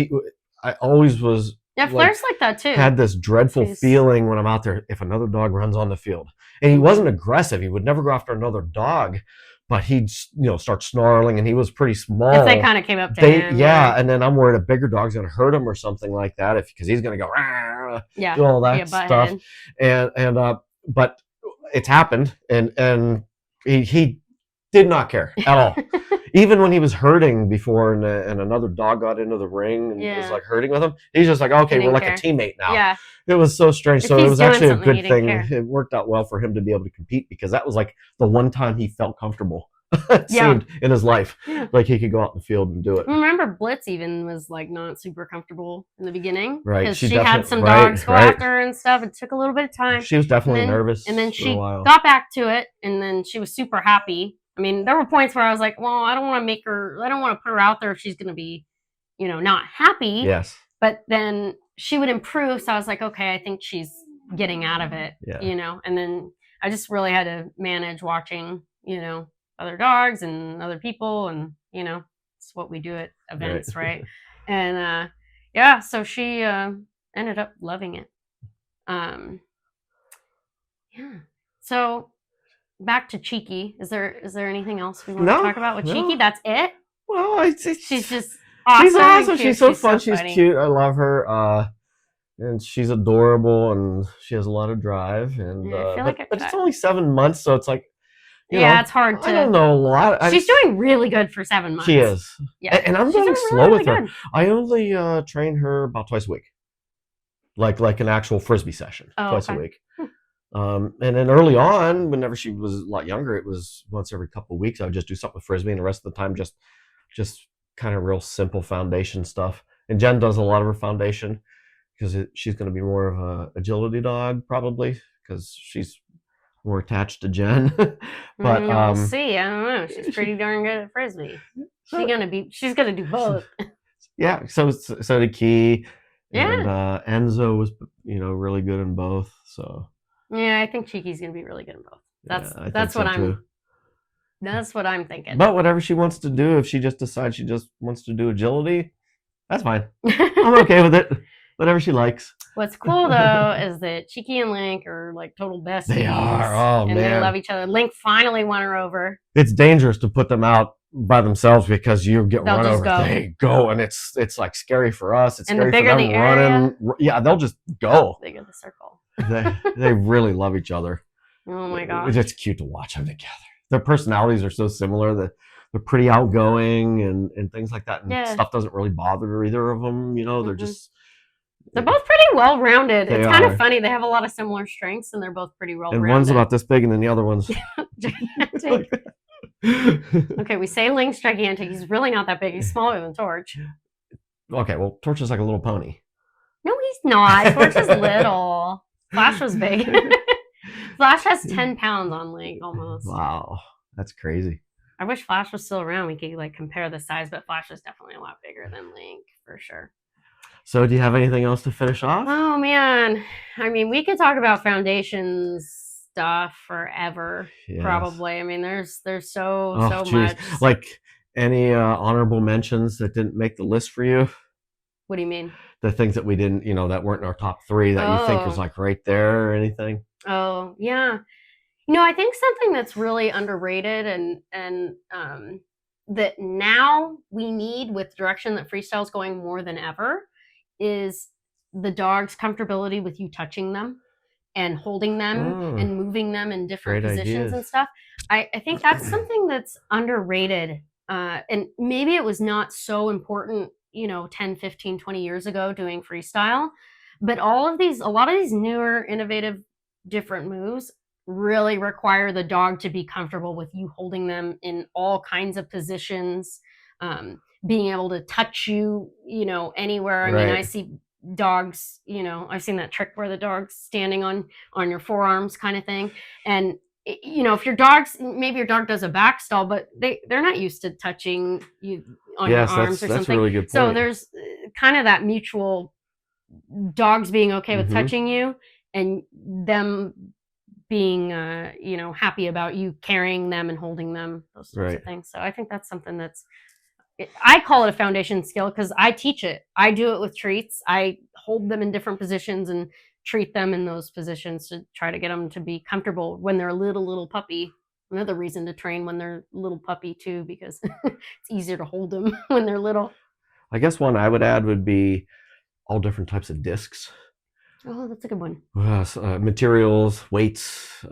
I always was. Yeah, Flair's like that too. Had this dreadful feeling when I'm out there if another dog runs on the field. And he wasn't aggressive. He would never go after another dog, but he'd start snarling, and he was pretty small. If they kind of came up to him. Yeah, and then I'm worried a bigger dog's going to hurt him or something like that because he's going to go do all that stuff. And but it's happened, and he did not care at all. Even when he was hurting before and another dog got into the ring and was like hurting with him, he's just like, okay, we're like a teammate now. Yeah. It was so strange. So it was actually a good thing. It worked out well for him to be able to compete because that was like the one time he felt comfortable. It seemed in his life. Yeah. Like he could go out in the field and do it. Remember Blitz even was like not super comfortable in the beginning. Right. Because she had some dogs go after her and stuff. It took a little bit of time. She was definitely nervous. And then she got back to it, and then she was super happy. I mean, there were points where I was like, well, I don't want to put her out there if she's going to be, not happy. Yes. But then she would improve. So I was like, okay, I think she's getting out of it, and then I just really had to manage watching, other dogs and other people. And, it's what we do at events. Right. And, so she ended up loving it. So back to Cheeky. Is there anything else we want to talk about with Cheeky? That's it? Well, she's just awesome. She's awesome. She's so fun. She's cute. I love her. And she's adorable, and she has a lot of drive. And but it's only 7 months, so it's like, it's hard to. I don't know a lot. She's doing really good for 7 months. She is. Yeah, and I'm going slow with her. I only train her about twice a week, like an actual Frisbee session, twice a week. And then early on, whenever she was a lot younger, it was once every couple of weeks. I would just do something with Frisbee, and the rest of the time, just kind of real simple foundation stuff. And Jen does a lot of her foundation because she's going to be more of a agility dog probably because she's more attached to Jen. But we'll see. I don't know. She's pretty darn good at Frisbee. She's gonna do both. Yeah. So did Key. And Enzo was really good in both. So. Yeah, I think Cheeky's gonna be really good in both. That's what I'm. That's what I'm thinking. But whatever she wants to do, if she just decides she just wants to do agility, that's fine. I'm okay with it. Whatever she likes. What's cool though is that Cheeky and Link are like total besties. They are. Oh, and man. they love each other. Link finally won her over. It's dangerous to put them out by themselves because you get They'll run just over. go. They go, and it's like scary for us. It's And the scary for bigger them the running. Yeah, they'll just go. Bigger the circle. They really love each other. Oh my gosh. It's cute to watch them together. Their personalities are so similar that they're pretty outgoing and things like that. And stuff doesn't really bother either of them. You know, they're just... They're both pretty well-rounded. It's kind are. of funny. They have a lot of similar strengths, and they're both pretty well-rounded. And one's about this big, and then the other one's... gigantic. Okay, we say Link's gigantic. He's really not that big. He's smaller than Torch. Okay, well, Torch is like a little pony. No, he's not. Torch is little. Flash was big. Flash has 10 pounds on Link, almost. Wow, that's crazy. I wish Flash was still around. We could like compare the size, but Flash is definitely a lot bigger than Link, for sure. So do you have anything else to finish off? Oh, man. I mean, we could talk about foundations stuff forever, probably. I mean, there's so much. Like any honorable mentions that didn't make the list for you? What do you mean? The things that we didn't, that weren't in our top 3 that you think is like right there or anything? Oh, yeah. I think something that's really underrated and that now we need with direction that freestyle's going more than ever is the dog's comfortability with you touching them and holding them and moving them in different positions and stuff. I think that's something that's underrated. And maybe it was not so important, 10, 15, 20 years ago doing freestyle, but a lot of these newer, innovative, different moves really require the dog to be comfortable with you holding them in all kinds of positions, being able to touch you, anywhere. I mean, I see dogs, I've seen that trick where the dog's standing on your forearms kind of thing. And, if maybe your dog does a back stall, but they're not used to touching you on your arms or something. That's a really good point. So there's kind of that mutual dogs being okay with touching you and them being, happy about you carrying them and holding them, those sorts of things. So I think that's something I call it a foundation skill because I teach it. I do it with treats. I hold them in different positions and treat them in those positions to try to get them to be comfortable when they're a little puppy. Another reason to train when they're a little puppy too, because it's easier to hold them when they're little. I guess one I would add would be all different types of discs. Oh, that's a good one. Materials, weights,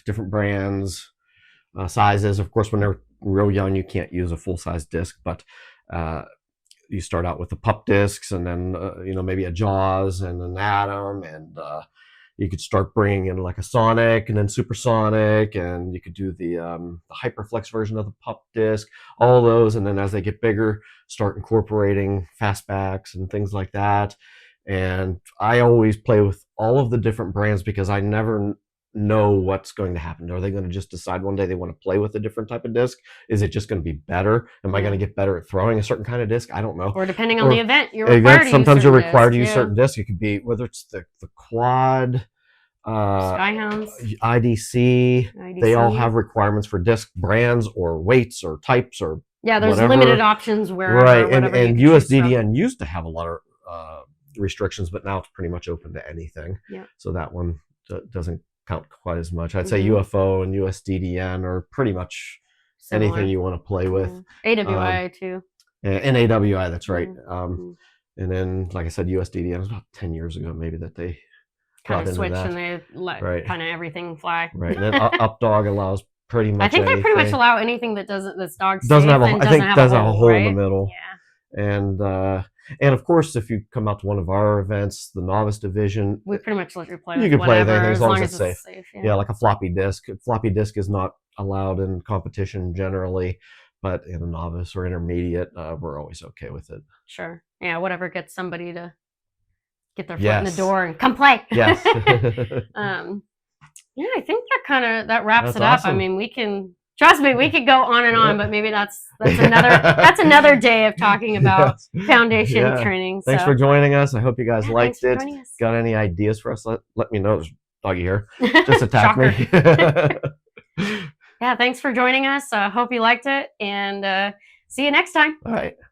different brands, sizes. Of course, when they're real young, you can't use a full-size disc, but you start out with the pup discs and then, maybe a Jaws and an Atom, and you could start bringing in like a Sonic and then Supersonic, and you could do the Hyperflex version of the pup disc, all those. And then as they get bigger, start incorporating fastbacks and things like that. And I always play with all of the different brands because I never know what's going to happen. Are they going to just decide one day they want to play with a different type of disc? Is it just going to be better? Am I going to get better at throwing a certain kind of disc? I don't know. Or depending on the event, you're required to use sometimes you're required to use discs, certain discs. It could be whether it's the quad, Skyhounds, IDC. They all have requirements for disc brands or weights or types or there's whatever. Limited options where and USDDN used to have a lot of restrictions, but now it's pretty much open to anything. So that one doesn't count quite as much. I'd say UFO and USDDN are pretty much similar. Anything you want to play with. AWI too. And AWI, that's right. And then, like I said, USDDN was about 10 years ago, maybe, that they kind of switched and they let kind of everything fly. Right. And then Updog allows pretty much anything. I think they pretty much allow anything that's dog safe doesn't have a hole in the middle. Yeah. And of course, if you come out to one of our events, the novice division, we pretty much let you play. You can play with anything as long as it's safe. Like a floppy disk. Floppy disk is not allowed in competition generally, but in a novice or intermediate, we're always okay with it. Sure. Yeah. Whatever gets somebody to get their foot in the door and come play. Yes. I think that wraps it up. Awesome. I mean, trust me, we could go on and on, but maybe that's another day of talking about foundation training. Thanks for joining us. I hope you guys liked it. Got any ideas for us? Let me know. There's doggy here. Just attack me. Yeah, thanks for joining us. Hope you liked it, and see you next time. All right.